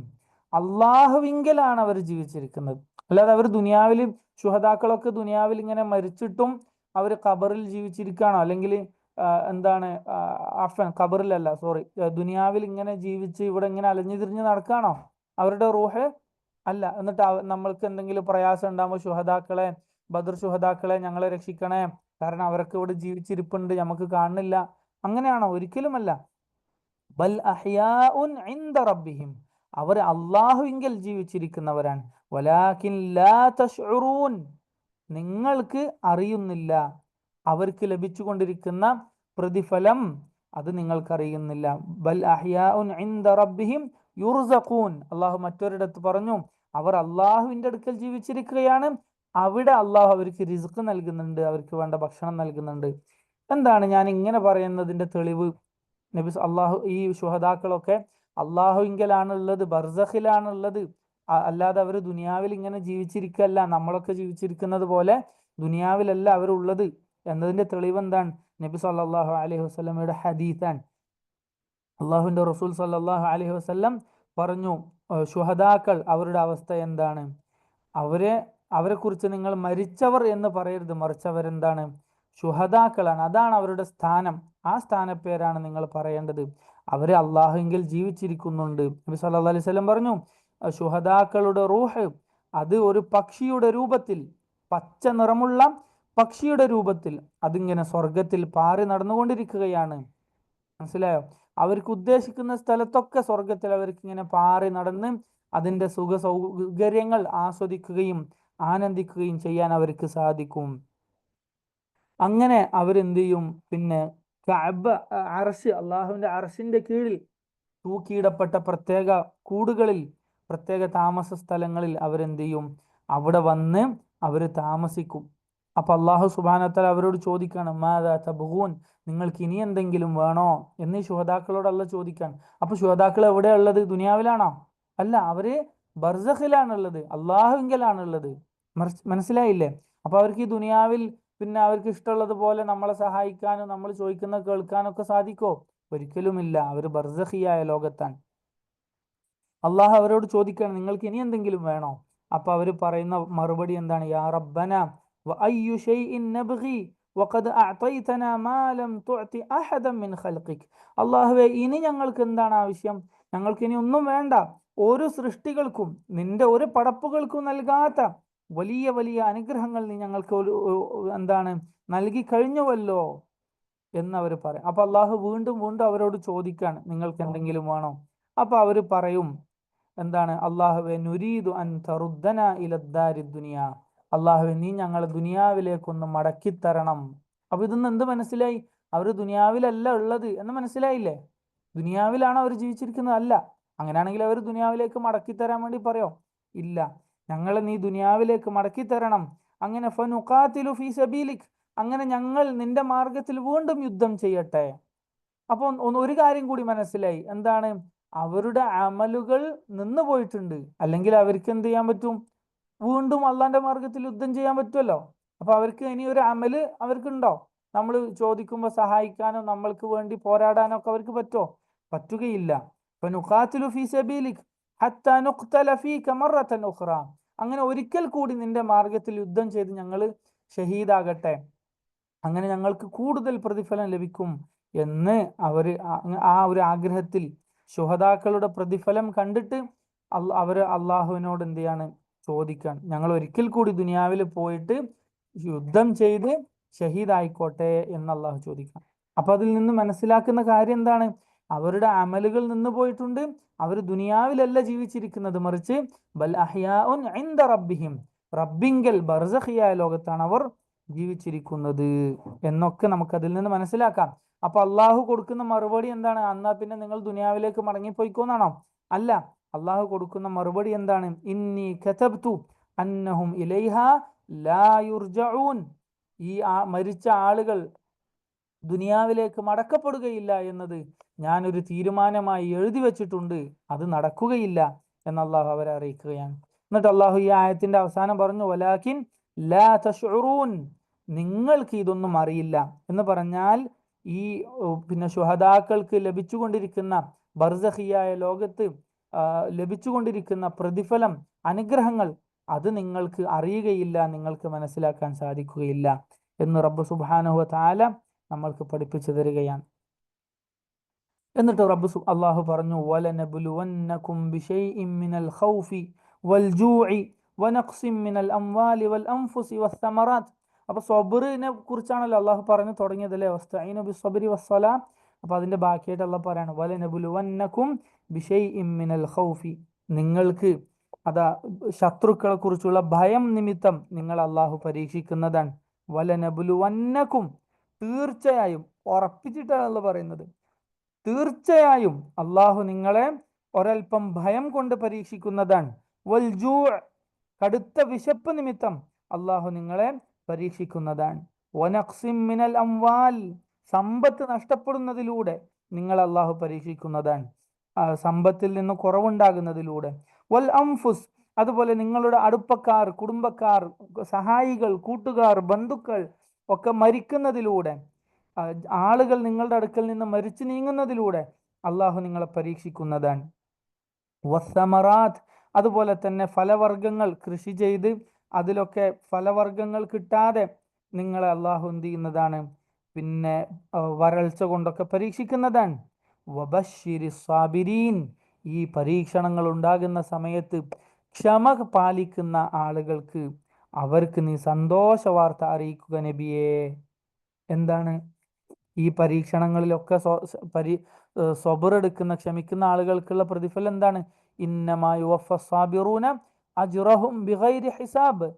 അള്ളാഹുവിങ്കലാണ് അവർ ജീവിച്ചിരിക്കുന്നത്. അല്ലാതെ അവർ ദുനിയാവിൽ, ശുഹദാക്കളൊക്കെ ദുനിയാവിൽ ഇങ്ങനെ മരിച്ചിട്ടും അവർ ഖബറിൽ ജീവിച്ചിരിക്കുകയാണോ? അല്ലെങ്കിൽ എന്താണ്, ഖബറിലല്ല, സോറി, ദുനിയാവിൽ ഇങ്ങനെ ജീവിച്ച് ഇവിടെ ഇങ്ങനെ അലഞ്ഞു തിരിഞ്ഞ് നടക്കുകയാണോ അവരുടെ റൂഹ്? അല്ല. എന്നിട്ട് നമ്മൾക്ക് എന്തെങ്കിലും പ്രയാസം ഉണ്ടാകുമ്പോൾ ശുഹദാക്കളെ, ബദർ ശുഹദാക്കളെ ഞങ്ങളെ രക്ഷിക്കണേ, കാരണം അവരൊക്കെ ഇവിടെ ജീവിച്ചിരിപ്പുണ്ട്, നമുക്ക് കാണുന്നില്ല, അങ്ങനെയാണോ? ഒരിക്കലുമല്ല. ബൽ അഹ്യാഉൻ ഇൻദ റബ്ബിഹിം, അവർ അള്ളാഹുവിങ്കൽ ജീവിച്ചിരിക്കുന്നവരാണ്. വലാകിൻ ലാ തശ്ഉറൂൻ, നിങ്ങൾക്ക് അറിയുന്നില്ല അവർക്ക് ലഭിച്ചുകൊണ്ടിരിക്കുന്ന പ്രതിഫലം അത് നിങ്ങൾക്കറിയുന്നില്ല. ബൽ അഹ്യാഉൻ ഇൻദ റബ്ബിഹിം യുർസഖൂൻ. അള്ളാഹു മറ്റൊരിടത്ത് പറഞ്ഞു, അവർ അള്ളാഹുവിന്റെ അടുക്കൽ ജീവിച്ചിരിക്കുകയാണ്, അവിടെ അള്ളാഹു അവർക്ക് റിസ്ക് നൽകുന്നുണ്ട്, അവർക്ക് വേണ്ട ഭക്ഷണം നൽകുന്നുണ്ട്. എന്താണ് ഞാൻ ഇങ്ങനെ പറയുന്നതിന്റെ തെളിവ്? അള്ളാഹു ഈ ശുഹദാക്കളൊക്കെ അള്ളാഹുവിങ്കലാണ് ഉള്ളത്, ബർസഖിലാണ് ഉള്ളത്. അല്ലാതെ അവർ ദുനിയാവിൽ ഇങ്ങനെ ജീവിച്ചിരിക്കല്ല, നമ്മളൊക്കെ ജീവിച്ചിരിക്കുന്നത് പോലെ ദുനിയാവിലല്ല അവരുള്ളത് എന്നതിന്റെ തെളിവ് എന്താണ്? നബി സല്ലല്ലാഹു അലൈഹി വസല്ലമയുടെ ഹദീസാണ്. അള്ളാഹുവിന്റെ റസൂൽ സല്ലല്ലാഹു അലൈഹി വസല്ലം പറഞ്ഞു, ശുഹദാക്കൾ അവരുടെ അവസ്ഥ എന്താണ്? അവരെ കുറിച്ച് നിങ്ങൾ മരിച്ചവർ എന്ന് പറയരുത്, മറിച്ച് അവരെന്താണ്? ശുഹദാക്കളാണ്. അതാണ് അവരുടെ സ്ഥാനം. ആ സ്ഥാനപ്പേരാണ് നിങ്ങൾ പറയേണ്ടത്. അവര് അള്ളാഹുവിൽ ജീവിച്ചിരിക്കുന്നുണ്ട്. നബി സല്ലല്ലാഹു അലൈഹി വസല്ലം പറഞ്ഞു, ശുഹദാക്കളുടെ റൂഹ് അത് ഒരു പക്ഷിയുടെ രൂപത്തിൽ, പച്ച നിറമുള്ള പക്ഷിയുടെ രൂപത്തിൽ അതിങ്ങനെ സ്വർഗത്തിൽ പാറി നടന്നുകൊണ്ടിരിക്കുകയാണ്. മനസ്സിലായോ? അവർക്ക് ഉദ്ദേശിക്കുന്ന സ്ഥലത്തൊക്കെ സ്വർഗത്തിൽ അവർക്ക് ഇങ്ങനെ പാറി നടന്ന് അതിന്റെ സുഖ സൗകര്യങ്ങൾ ആസ്വദിക്കുകയും ആനന്ദിക്കുകയും ചെയ്യാൻ അവർക്ക് സാധിക്കും. അങ്ങനെ അവരെന്ത് ചെയ്യും? പിന്നെ കഅബ, അർശ്, അള്ളാഹുവിന്റെ അർശിന്റെ കീഴിൽ തൂക്കിയിടപ്പെട്ട പ്രത്യേക കൂടുകളിൽ, പ്രത്യേക താമസ സ്ഥലങ്ങളിൽ അവരെന്ത് ചെയ്യും? അവിടെ വന്ന് അവർ താമസിക്കും. അപ്പൊ അള്ളാഹു സുബ്ഹാനഹു വ തആല അവരോട് ചോദിക്കാണ്, മാദാ തബ്ഗൂൻ, നിങ്ങൾക്ക് ഇനി എന്തെങ്കിലും വേണോ എന്ന് ശുഹദാക്കളോട് അള്ളാഹ് ചോദിക്കാണ്. അപ്പൊ ശുഹദാക്കൾ എവിടെയാ ഉള്ളത്? ദുനിയാവിലാണോ? അല്ല, അവര് ബർസഖിലാണുള്ളത്, അള്ളാഹുവിങ്കലാണുള്ളത്. മനസ്സിലായില്ലേ? അപ്പൊ അവർക്ക് ഈ ദുനിയാവിൽ പിന്നെ അവർക്ക് ഇഷ്ടമുള്ളത് പോലെ നമ്മളെ സഹായിക്കാനും നമ്മൾ ചോദിക്കുന്നത് കേൾക്കാനും ഒക്കെ സാധിക്കോ? ഒരിക്കലുമില്ല. അവർ ബർസഖിയായ ലോകത്താണ്. അള്ളാഹു അവരോട് ചോദിക്കുകയാണ്, നിങ്ങൾക്ക് ഇനി എന്തെങ്കിലും വേണോ? അപ്പൊ അവർ പറയുന്ന മറുപടി എന്താണ്? യാ റബ്ബന വഅയ്യു ശൈഇൻ നബ്ഗി വഖദ് അഅതൈതനാ മാ ലം തുഅതി അഹദൻ മിൻ ഖൽഖിക്. അള്ളാഹുവേ, ഇനി ഞങ്ങൾക്ക് എന്താണ് ആവശ്യം? ഞങ്ങൾക്ക് ഇനി ഒന്നും വേണ്ട. ഒരു സൃഷ്ടികൾക്കും, നിന്റെ ഒരു പടപ്പുകൾക്കും നൽകാത്ത വലിയ വലിയ അനുഗ്രഹങ്ങൾ നീ ഞങ്ങൾക്ക് എന്താണ് നൽകി കഴിഞ്ഞുവല്ലോ എന്നവർ പറയും. അപ്പൊ അള്ളാഹു വീണ്ടും വീണ്ടും അവരോട് ചോദിക്കാണ്, നിങ്ങൾക്ക് എന്തെങ്കിലും വേണോ? അപ്പൊ അവർ പറയും എന്താണ്? അള്ളാഹുവെ നുരീദു അൻ തറുദ്ദന ഇലദ്ദാരി ദുനിയ. അള്ളാഹുവെ, നീ ഞങ്ങളെ ദുനിയാവിലേക്കൊന്ന് മടക്കിത്തരണം. അപ്പൊ ഇതൊന്നും എന്ത് മനസ്സിലായി? അവർ ദുനിയാവിലല്ല ഉള്ളത് എന്ന് മനസ്സിലായില്ലേ? ദുനിയാവിലാണ് അവർ ജീവിച്ചിരിക്കുന്നത്? അല്ല. അങ്ങനെയാണെങ്കിൽ അവർ ദുനിയാവിലേക്ക് മടക്കിത്തരാൻ വേണ്ടി പറയോ? ഇല്ല. ഞങ്ങളെ നീ ദുനിയാവിലേക്ക് മടക്കിത്തരണം. അങ്ങനെ ഫനുഖാതിലു ഫീ സബീലിക്, അങ്ങനെ ഞങ്ങൾ നിന്റെ മാർഗത്തിൽ വീണ്ടും യുദ്ധം ചെയ്യട്ടെ. അപ്പൊ ഒരു കാര്യം കൂടി മനസ്സിലായി. എന്താണ്? അവരുടെ അമലുകൾ നിന്നു പോയിട്ടുണ്ട്. അല്ലെങ്കിൽ അവർക്ക് എന്ത് ചെയ്യാൻ പറ്റും? വീണ്ടും അള്ളാന്റെ മാർഗത്തിൽ യുദ്ധം ചെയ്യാൻ പറ്റുമല്ലോ. അപ്പൊ അവർക്ക് ഇനി ഒരു അമല് അവർക്കുണ്ടോ? നമ്മൾ ചോദിക്കുമ്പോൾ സഹായിക്കാനോ നമ്മൾക്ക് വേണ്ടി പോരാടാനോ ഒക്കെ അവർക്ക് പറ്റുമോ? പറ്റുകയില്ല. ഫനുഖാതിലു ഫീ സബീലിക് ഹത്താ നുഖ്തല ഫീക മറത്തൻ ഉഖ്റ. അങ്ങനെ ഒരിക്കൽ കൂടി നിന്റെ മാർഗത്തിൽ യുദ്ധം ചെയ്ത് ഞങ്ങൾ ഷഹീദാകട്ടെ, അങ്ങനെ ഞങ്ങൾക്ക് കൂടുതൽ പ്രതിഫലം ലഭിക്കും എന്ന് അവര് ആ ഒരു ആഗ്രഹത്തിൽ ശുഹദാക്കളുടെ പ്രതിഫലം കണ്ടിട്ട് അവര് അള്ളാഹുവിനോട് എന്ത് ചെയ്യാണ്? ചോദിക്കാൻ, ഞങ്ങൾ ഒരിക്കൽ കൂടി ദുനിയാവിൽ പോയിട്ട് യുദ്ധം ചെയ്ത് ഷഹീദായിക്കോട്ടെ എന്ന് അള്ളാഹു ചോദിക്കാം. അപ്പൊ അതിൽ നിന്ന് മനസ്സിലാക്കുന്ന കാര്യം എന്താണ്? അവരുടെ അമലുകൾ നിന്ന് പോയിട്ടുണ്ട്. അവർ ദുനിയാവിലല്ല ജീവിച്ചിരിക്കുന്നത്, മറിച്ച് ബൽ അഹ്യാഉൻ ഇൻദ റബ്ബിഹിം, റബ്ബിങ്കൽ ബർസഖിയായ ലോകത്താണ് അവർ ജീവിച്ചിരിക്കുന്നത് എന്നൊക്കെ നമുക്ക് അതിൽ നിന്ന് മനസ്സിലാക്കാം. അപ്പൊ അള്ളാഹു കൊടുക്കുന്ന മറുപടി എന്താണ്? എന്നാ പിന്നെ നിങ്ങൾ ദുനിയാവിലേക്ക് മടങ്ങിപ്പോയിക്കോന്നാണോ? അല്ല. അള്ളാഹു കൊടുക്കുന്ന മറുപടി എന്താണ്? ഇന്നി കതബ്തു അന്നഹും ഇലൈഹാ ലാ യുർജഊൻ. ഈ മരിച്ച ആളുകൾ ദുനിയാവിലേക്ക് മടക്കപ്പെടുകയില്ല എന്നത് ഞാനൊരു തീരുമാനമായി എഴുതി വെച്ചിട്ടുണ്ട്, അത് നടക്കുകയില്ല എന്ന് അള്ളാഹു അവരെ അറിയിക്കുകയാണ്. എന്നിട്ട് അള്ളാഹു ഈ ആയത്തിന്റെ അവസാനം പറഞ്ഞു, വലാകിൻ ലാ തശ്ഉറൂൻ, നിങ്ങൾക്ക് ഇതൊന്നും അറിയില്ല എന്ന് പറഞ്ഞാൽ ഈ പിന്നെ ശുഹദാക്കൾക്ക് ലഭിച്ചുകൊണ്ടിരിക്കുന്ന ബർസഖിയായ ലോകത്ത് ലഭിച്ചുകൊണ്ടിരിക്കുന്ന പ്രതിഫലം, അനുഗ്രഹങ്ങൾ, അത് നിങ്ങൾക്ക് അറിയുകയില്ല, നിങ്ങൾക്ക് മനസ്സിലാക്കാൻ സാധിക്കുകയില്ല എന്ന് റബ്ബ് സുബ്ഹാനഹു വ തആല നമ്മൾക്ക് പഠിപ്പിച്ചു തരികയാണ്. എന്നിട്ട് അള്ളാഹു പറഞ്ഞു, വലനബ്ലുവന്നകും ബിശൈഇൻ മിനൽ ഖൗഫി വൽ ജൂഇ വനഖ്സിൻ മിനൽ അംവാലി വൽ അൻഫുസി വസ്സമറാത്ത്. അപ്പൊ സബറിനെ കുറിച്ചാണല്ലോ അള്ളാഹു പറഞ്ഞു തുടങ്ങിയത് അല്ലേ? വസ്തഈനു ബിസ്സബ്രി വസ്സലാ. അപ്പൊ അതിന്റെ ബാക്കിയായിട്ട് അള്ളാഹു പറയാണ്, വലനബ്ലുവന്നകും ബിശൈഇൻ മിനൽ ഖൗഫി, നിങ്ങൾക്ക് അതാ ശത്രുക്കളെ കുറിച്ചുള്ള ഭയം നിമിത്തം നിങ്ങൾ അള്ളാഹു പരീക്ഷിക്കുന്നതാണ്. വലനബ്ലുവന്നകും, തീർച്ചയായും, ഉറപ്പിച്ചിട്ടാണ് പറയുന്നത്. തീർച്ചയായും അള്ളാഹു നിങ്ങളെ ഒരൽപ്പം ഭയം കൊണ്ട് പരീക്ഷിക്കുന്നതാണ്. വൽ ജൂ, കടുത്ത വിശപ്പ് നിമിത്തം അള്ളാഹു നിങ്ങളെ പരീക്ഷിക്കുന്നതാണ്. വനഖ്സിം മിനൽ അംവാൽ, സമ്പത്ത് നഷ്ടപ്പെടുന്നതിലൂടെ നിങ്ങൾ അള്ളാഹു പരീക്ഷിക്കുന്നതാണ്, സമ്പത്തിൽ നിന്ന് കുറവുണ്ടാകുന്നതിലൂടെ. വൽ അംഫുസ്, അതുപോലെ നിങ്ങളുടെ അടുപ്പക്കാർ, കുടുംബക്കാർ, സഹായികൾ, കൂട്ടുകാർ, ബന്ധുക്കൾ ഒക്കെ മരിക്കുന്നതിലൂടെ, ആളുകൾ നിങ്ങളുടെ അടുക്കൽ നിന്ന് മരിച്ചു നീങ്ങുന്നതിലൂടെ അള്ളാഹു നിങ്ങളെ പരീക്ഷിക്കുന്നതാണ്. വസ്സമറാത്ത്, അതുപോലെ തന്നെ ഫലവർഗങ്ങൾ കൃഷി ചെയ്ത് അതിലൊക്കെ ഫലവർഗങ്ങൾ കിട്ടാതെ നിങ്ങളെ അള്ളാഹു എന്ത് ചെയ്യുന്നതാണ്, പിന്നെ വരൾച്ച കൊണ്ടൊക്കെ പരീക്ഷിക്കുന്നതാണ്. വബശ്ശിരി സാബിരീൻ, ഈ പരീക്ഷണങ്ങൾ ഉണ്ടാകുന്ന സമയത്ത് ക്ഷമ പാലിക്കുന്ന ആളുകൾക്ക് അവർക്ക് നീ സന്തോഷ വാർത്ത അറിയിക്കുക നബിയേ. എന്താണ് ഈ പരീക്ഷണങ്ങളിലൊക്കെ സ്വബറെടുക്കുന്ന, ക്ഷമിക്കുന്ന ആളുകൾക്കുള്ള പ്രതിഫലം എന്താണ്? ഇന്നമാ യുവഫ സാബിറൂന അജ്റഹും ബിഗൈരി ഹിസാബ്,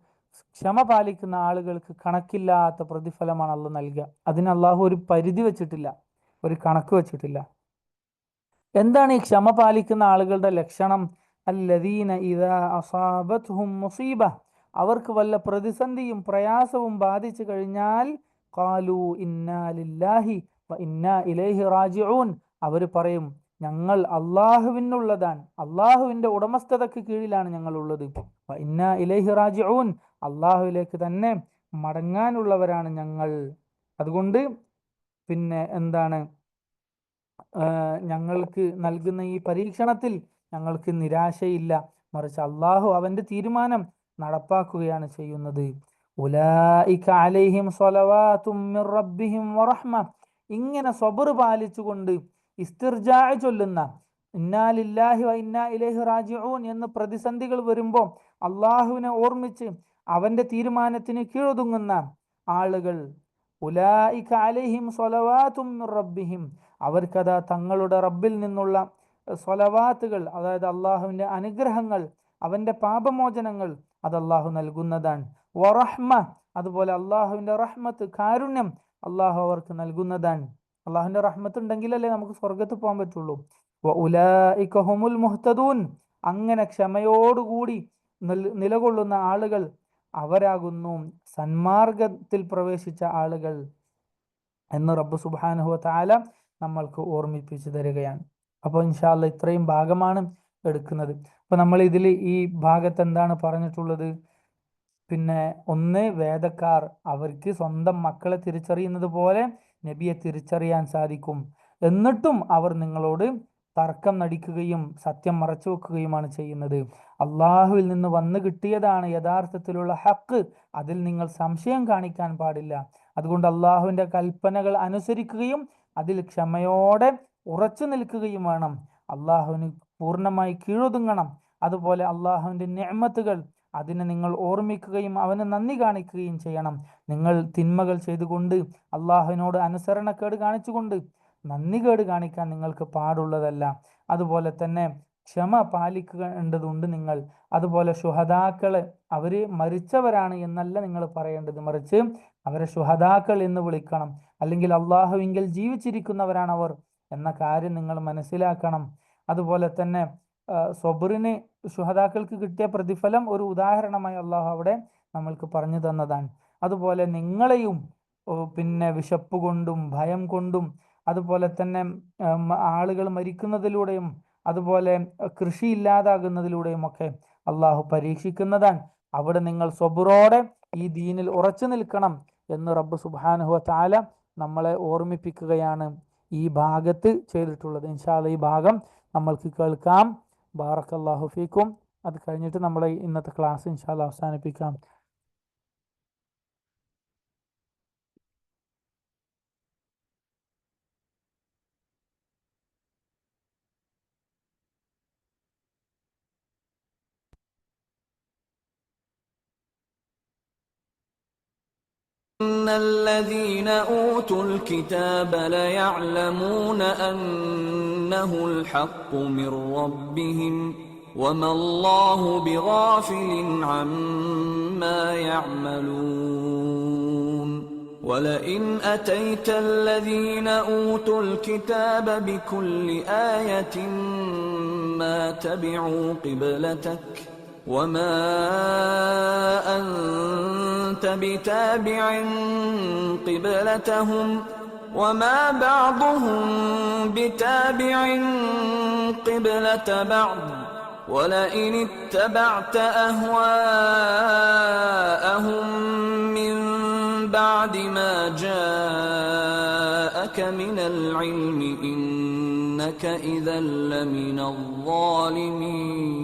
ക്ഷമ പാലിക്കുന്ന ആളുകൾക്ക് കണക്കില്ലാത്ത പ്രതിഫലമാണ് അള്ളാഹു നൽകുക. അതിന് അള്ളാഹു ഒരു പരിധി വെച്ചിട്ടില്ല, ഒരു കണക്ക് വെച്ചിട്ടില്ല. എന്താണ് ഈ ക്ഷമ പാലിക്കുന്ന ആളുകളുടെ ലക്ഷണം? അല്ലദീന ഇദാ അസാബത്ഹും മുസീബ, അവർക്ക് വല്ല പ്രതിസന്ധിയും പ്രയാസവും ബാധിച്ചു കഴിഞ്ഞാൽ ഖാലു ഇന്നാ ലില്ലാഹി വ ഇന്നാ ഇലൈഹി റാജിഊൻ, അവർ പറയും ഞങ്ങൾ അള്ളാഹുവിനുള്ളതാണ്, അള്ളാഹുവിന്റെ ഉടമസ്ഥതയ്ക്ക് കീഴിലാണ് ഞങ്ങൾ ഉള്ളത്. വ ഇന്നാ ഇലൈഹി റാജിഊൻ, അള്ളാഹുവിലേക്ക് തന്നെ മടങ്ങാനുള്ളവരാണ് ഞങ്ങൾ. അതുകൊണ്ട് പിന്നെ എന്താണ്, ഞങ്ങൾക്ക് നൽകുന്ന ഈ പരീക്ഷണത്തിൽ ഞങ്ങൾക്ക് നിരാശയില്ല, മറിച്ച് അള്ളാഹു അവന്റെ തീരുമാനം നടപ്പാക്കുകയാണ് ചെയ്യുന്നത്. ഉലൈക അലൈഹിം സ്വലവാതും മിർ റബ്ബിഹിം വറഹ്മ, ഇങ്ങനെ സ്വബർ പാലിച്ചുകൊണ്ട് ഇസ്തിർജാ ചൊല്ലുന്ന, ഇന്നാ ലില്ലാഹി വ ഇന്നാ ഇലൈഹി റാജിഊൻ എന്ന് പ്രതിസന്ധികൾ വരുമ്പോൾ അള്ളാഹുവിനെ ഓർമ്മിച്ച് അവന്റെ തീരുമാനത്തിന് കീഴൊതുങ്ങുന്ന ആളുകൾ, ഉലൈക അലൈഹിം സ്വലവാതും മിർ റബ്ബിഹിം, അവർക്കതാ തങ്ങളുടെ റബ്ബിൽ നിന്നുള്ള സ്വലവാത്തുകൾ, അതായത് അള്ളാഹുവിന്റെ അനുഗ്രഹങ്ങൾ, അവന്റെ പാപമോചനങ്ങൾ അത് അള്ളാഹു നൽകുന്നതാണ്. വറഹ്മ, അതുപോലെ അള്ളാഹുവിന്റെ റഹ്മത്ത്, കാരുണ്യം അള്ളാഹു അവർക്ക് നൽകുന്നതാണ്. അള്ളാഹുവിന്റെ റഹ്മത്ത് ഉണ്ടെങ്കിലല്ലേ നമുക്ക് സ്വർഗത്ത് പോകാൻ പറ്റുള്ളൂ. വഉലൈക ഹുമുൽ മുഹ്തദൂൻ, അങ്ങനെ ക്ഷമയോടുകൂടി നിലകൊള്ളുന്ന ആളുകൾ അവരാകുന്നു സന്മാർഗത്തിൽ പ്രവേശിച്ച ആളുകൾ എന്ന് റബ്ബ് സുബ്ഹാനഹു വ തആല നമ്മൾക്ക് ഓർമ്മിപ്പിച്ചു തരികയാണ്. അപ്പോൾ ഇൻഷാ അല്ലാഹ് ഇത്രയും ഭാഗമാണ് എടുക്കുന്നത്. അപ്പൊ നമ്മൾ ഇതിൽ ഈ ഭാഗത്ത് എന്താണ് പറഞ്ഞിട്ടുള്ളത്? പിന്നെ ഒന്ന്, വേദക്കാർ അവർക്ക് സ്വന്തം മക്കളെ തിരിച്ചറിയുന്നത് പോലെ നബിയെ തിരിച്ചറിയാൻ സാധിക്കും, എന്നിട്ടും അവർ നിങ്ങളോട് തർക്കം നടിക്കുകയും സത്യം മറച്ചു വെക്കുകയുമാണ് ചെയ്യുന്നത്. അള്ളാഹുവിൽ നിന്ന് വന്നു കിട്ടിയതാണ് യഥാർത്ഥത്തിലുള്ള ഹക്ക്, അതിൽ നിങ്ങൾ സംശയം കാണിക്കാൻ പാടില്ല. അതുകൊണ്ട് അള്ളാഹുവിന്റെ കൽപ്പനകൾ അനുസരിക്കുകയും അതിൽ ക്ഷമയോടെ ഉറച്ചു നിൽക്കുകയും വേണം. അള്ളാഹുവിന് പൂർണ്ണമായി കീഴൊതുങ്ങണം. അതുപോലെ അള്ളാഹുവിന്റെ നിഅമത്തുകൾ അതിനെ നിങ്ങൾ ഓർമ്മിക്കുകയും അവന് നന്ദി കാണിക്കുകയും ചെയ്യണം. നിങ്ങൾ തിന്മകൾ ചെയ്തുകൊണ്ട് അള്ളാഹുവിനോട് അനുസരണക്കേട് കാണിച്ചുകൊണ്ട് നന്ദികേട് കാണിക്കാൻ നിങ്ങൾക്ക് പാടുള്ളതല്ല. അതുപോലെ തന്നെ ക്ഷമ പാലിക്കേണ്ടതുണ്ട് നിങ്ങൾ. അതുപോലെ ശുഹദാക്കള് അവര് മരിച്ചവരാണ് എന്നല്ല നിങ്ങൾ പറയേണ്ടത്, മറിച്ച് അവരെ ശുഹദാക്കൾ എന്ന് വിളിക്കണം. അല്ലെങ്കിൽ അള്ളാഹുവിങ്കിൽ ജീവിച്ചിരിക്കുന്നവരാണ് അവർ എന്ന കാര്യം നിങ്ങൾ മനസ്സിലാക്കണം. അതുപോലെ തന്നെ സ്വബറിന് ശുഹദാക്കൾക്ക് കിട്ടിയ പ്രതിഫലം ഒരു ഉദാഹരണമായി അള്ളാഹു അവിടെ നമ്മൾക്ക് പറഞ്ഞു തന്നതാണ്. അതുപോലെ നിങ്ങളെയും പിന്നെ വിശപ്പ് കൊണ്ടും ഭയം കൊണ്ടും അതുപോലെ തന്നെ ആളുകൾ മരിക്കുന്നതിലൂടെയും അതുപോലെ കൃഷി ഇല്ലാതാകുന്നതിലൂടെയും ഒക്കെ അള്ളാഹു പരീക്ഷിക്കുന്നതാണ്. അവിടെ നിങ്ങൾ സ്വബറോടെ ഈ ദീനിൽ ഉറച്ചു നിൽക്കണം എന്ന് റബ്ബ് സുബ്ഹാനഹു വ തആല നമ്മളെ ഓർമ്മിപ്പിക്കുകയാണ് ഈ ഭാഗത്ത് ചെയ്തിട്ടുള്ളത്. ഇൻഷാ അല്ലാഹ് ഈ ഭാഗം നമ്മൾക്ക് കേൾക്കാം. ബാറക്കല്ലാഹു ഫീക്കും. അത് കഴിഞ്ഞിട്ട് നമ്മൾ ഇന്നത്തെ ക്ലാസ് ഇൻഷാ അല്ലാഹ് അവസാനിപ്പിക്കാം. إن الذين أوتوا الكتاب ليعلمون أنه الحق من ربهم وما الله بغافل عما يعملون ولئن أتيت الذين أوتوا الكتاب بكل آية ما تبعوا قبلتك وما أنت بتابع قبلتهم وما بعضهم بتابع قبلة بعض ولئن اتبعت أهواءهم من بعد ما جاءك من العلم إنك إذا لمن الظالمين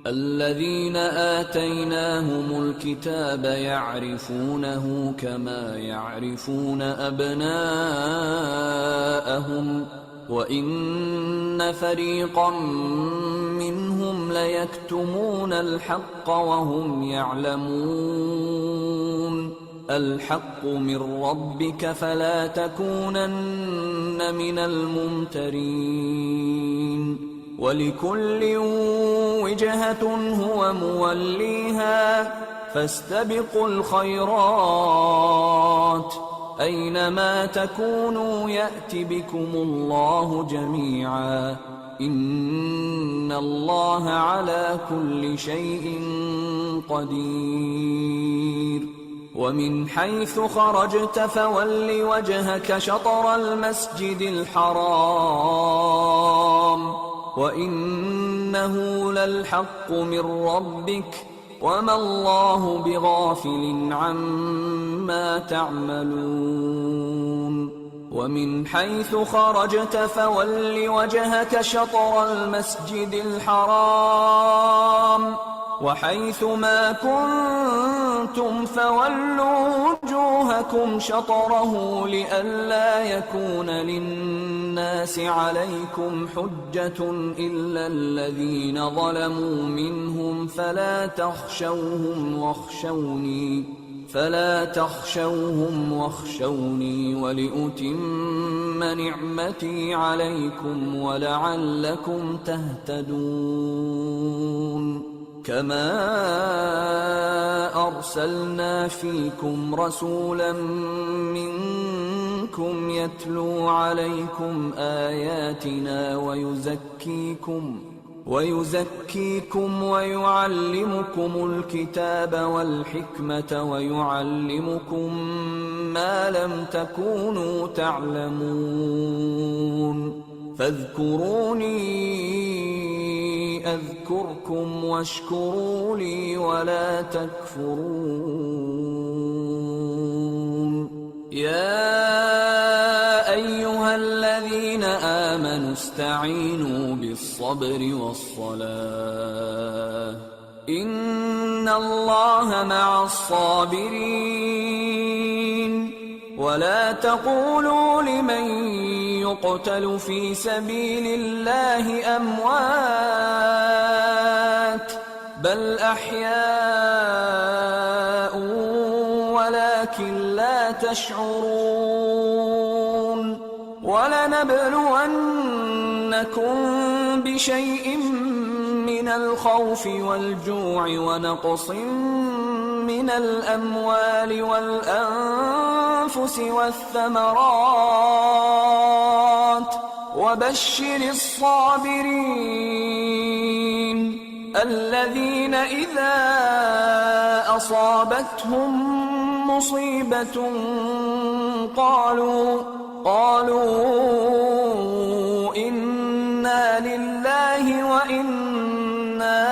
الذين آتيناهم الكتاب يعرفونه كما يعرفون أبناءهم وإن فريقا منهم ليكتمون الحق وهم يعلمون الحق من ربك فلا تكونن من الممترين ولكل وجهة هو موليها فاستبقوا الخيرات أينما تكونوا يأت بكم الله جميعا إن الله على كل شيء قدير ومن حيث خرجت فول وجهك شطر المسجد الحرام وإنه للحق من ربك وما الله بغافل عما تعملون ومن حيث خرجت فول وجهك شطر المسجد الحرام وحيث ما كنتم فولوا وجوهكم شطره لئلا يكون للناس عليكم حجة إلا الذين ظلموا منهم فلا تخشوهم واخشوني ولأتم نعمتي عليكم ولعلكم تهتدون كما أرسلنا فيكم رسولا منكم يتلو عليكم آياتنا ويزكيكم ويعلمكم الكتاب والحكمة ويعلمكم ما لم تكونوا تعلمون فاذكروني أذكركم واشكروا لي ولا تكفرون يا أيها الذين آمنوا استعينوا بالصبر والصلاة إن الله مع الصابرين ولا تقولوا لمن يقتل في سبيل الله أموات بل أحياء ولكن لا تشعرون ولنبلونكم بشيء من الخوف والجوع ونقص من الأموال والأنفس والثمرات وبشر الصابرين الذين إذا أصابتهم مصيبة قالوا إنا لله وإنا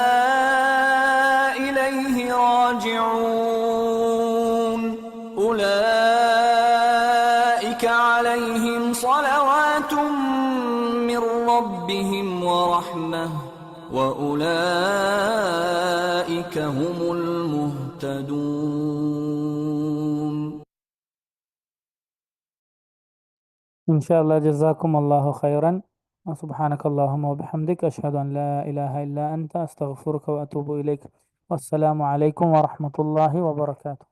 إليه راجعون أولئك عليهم صلوات من ربهم ورحمة وأولئك هم المهتدون. إن شاء الله جزاكم الله خيرا. سبحانك اللهم وبحمدك أشهد أن لا إله إلا أنت أستغفرك وأتوب إليك. والسلام عليكم ورحمة الله وبركاته.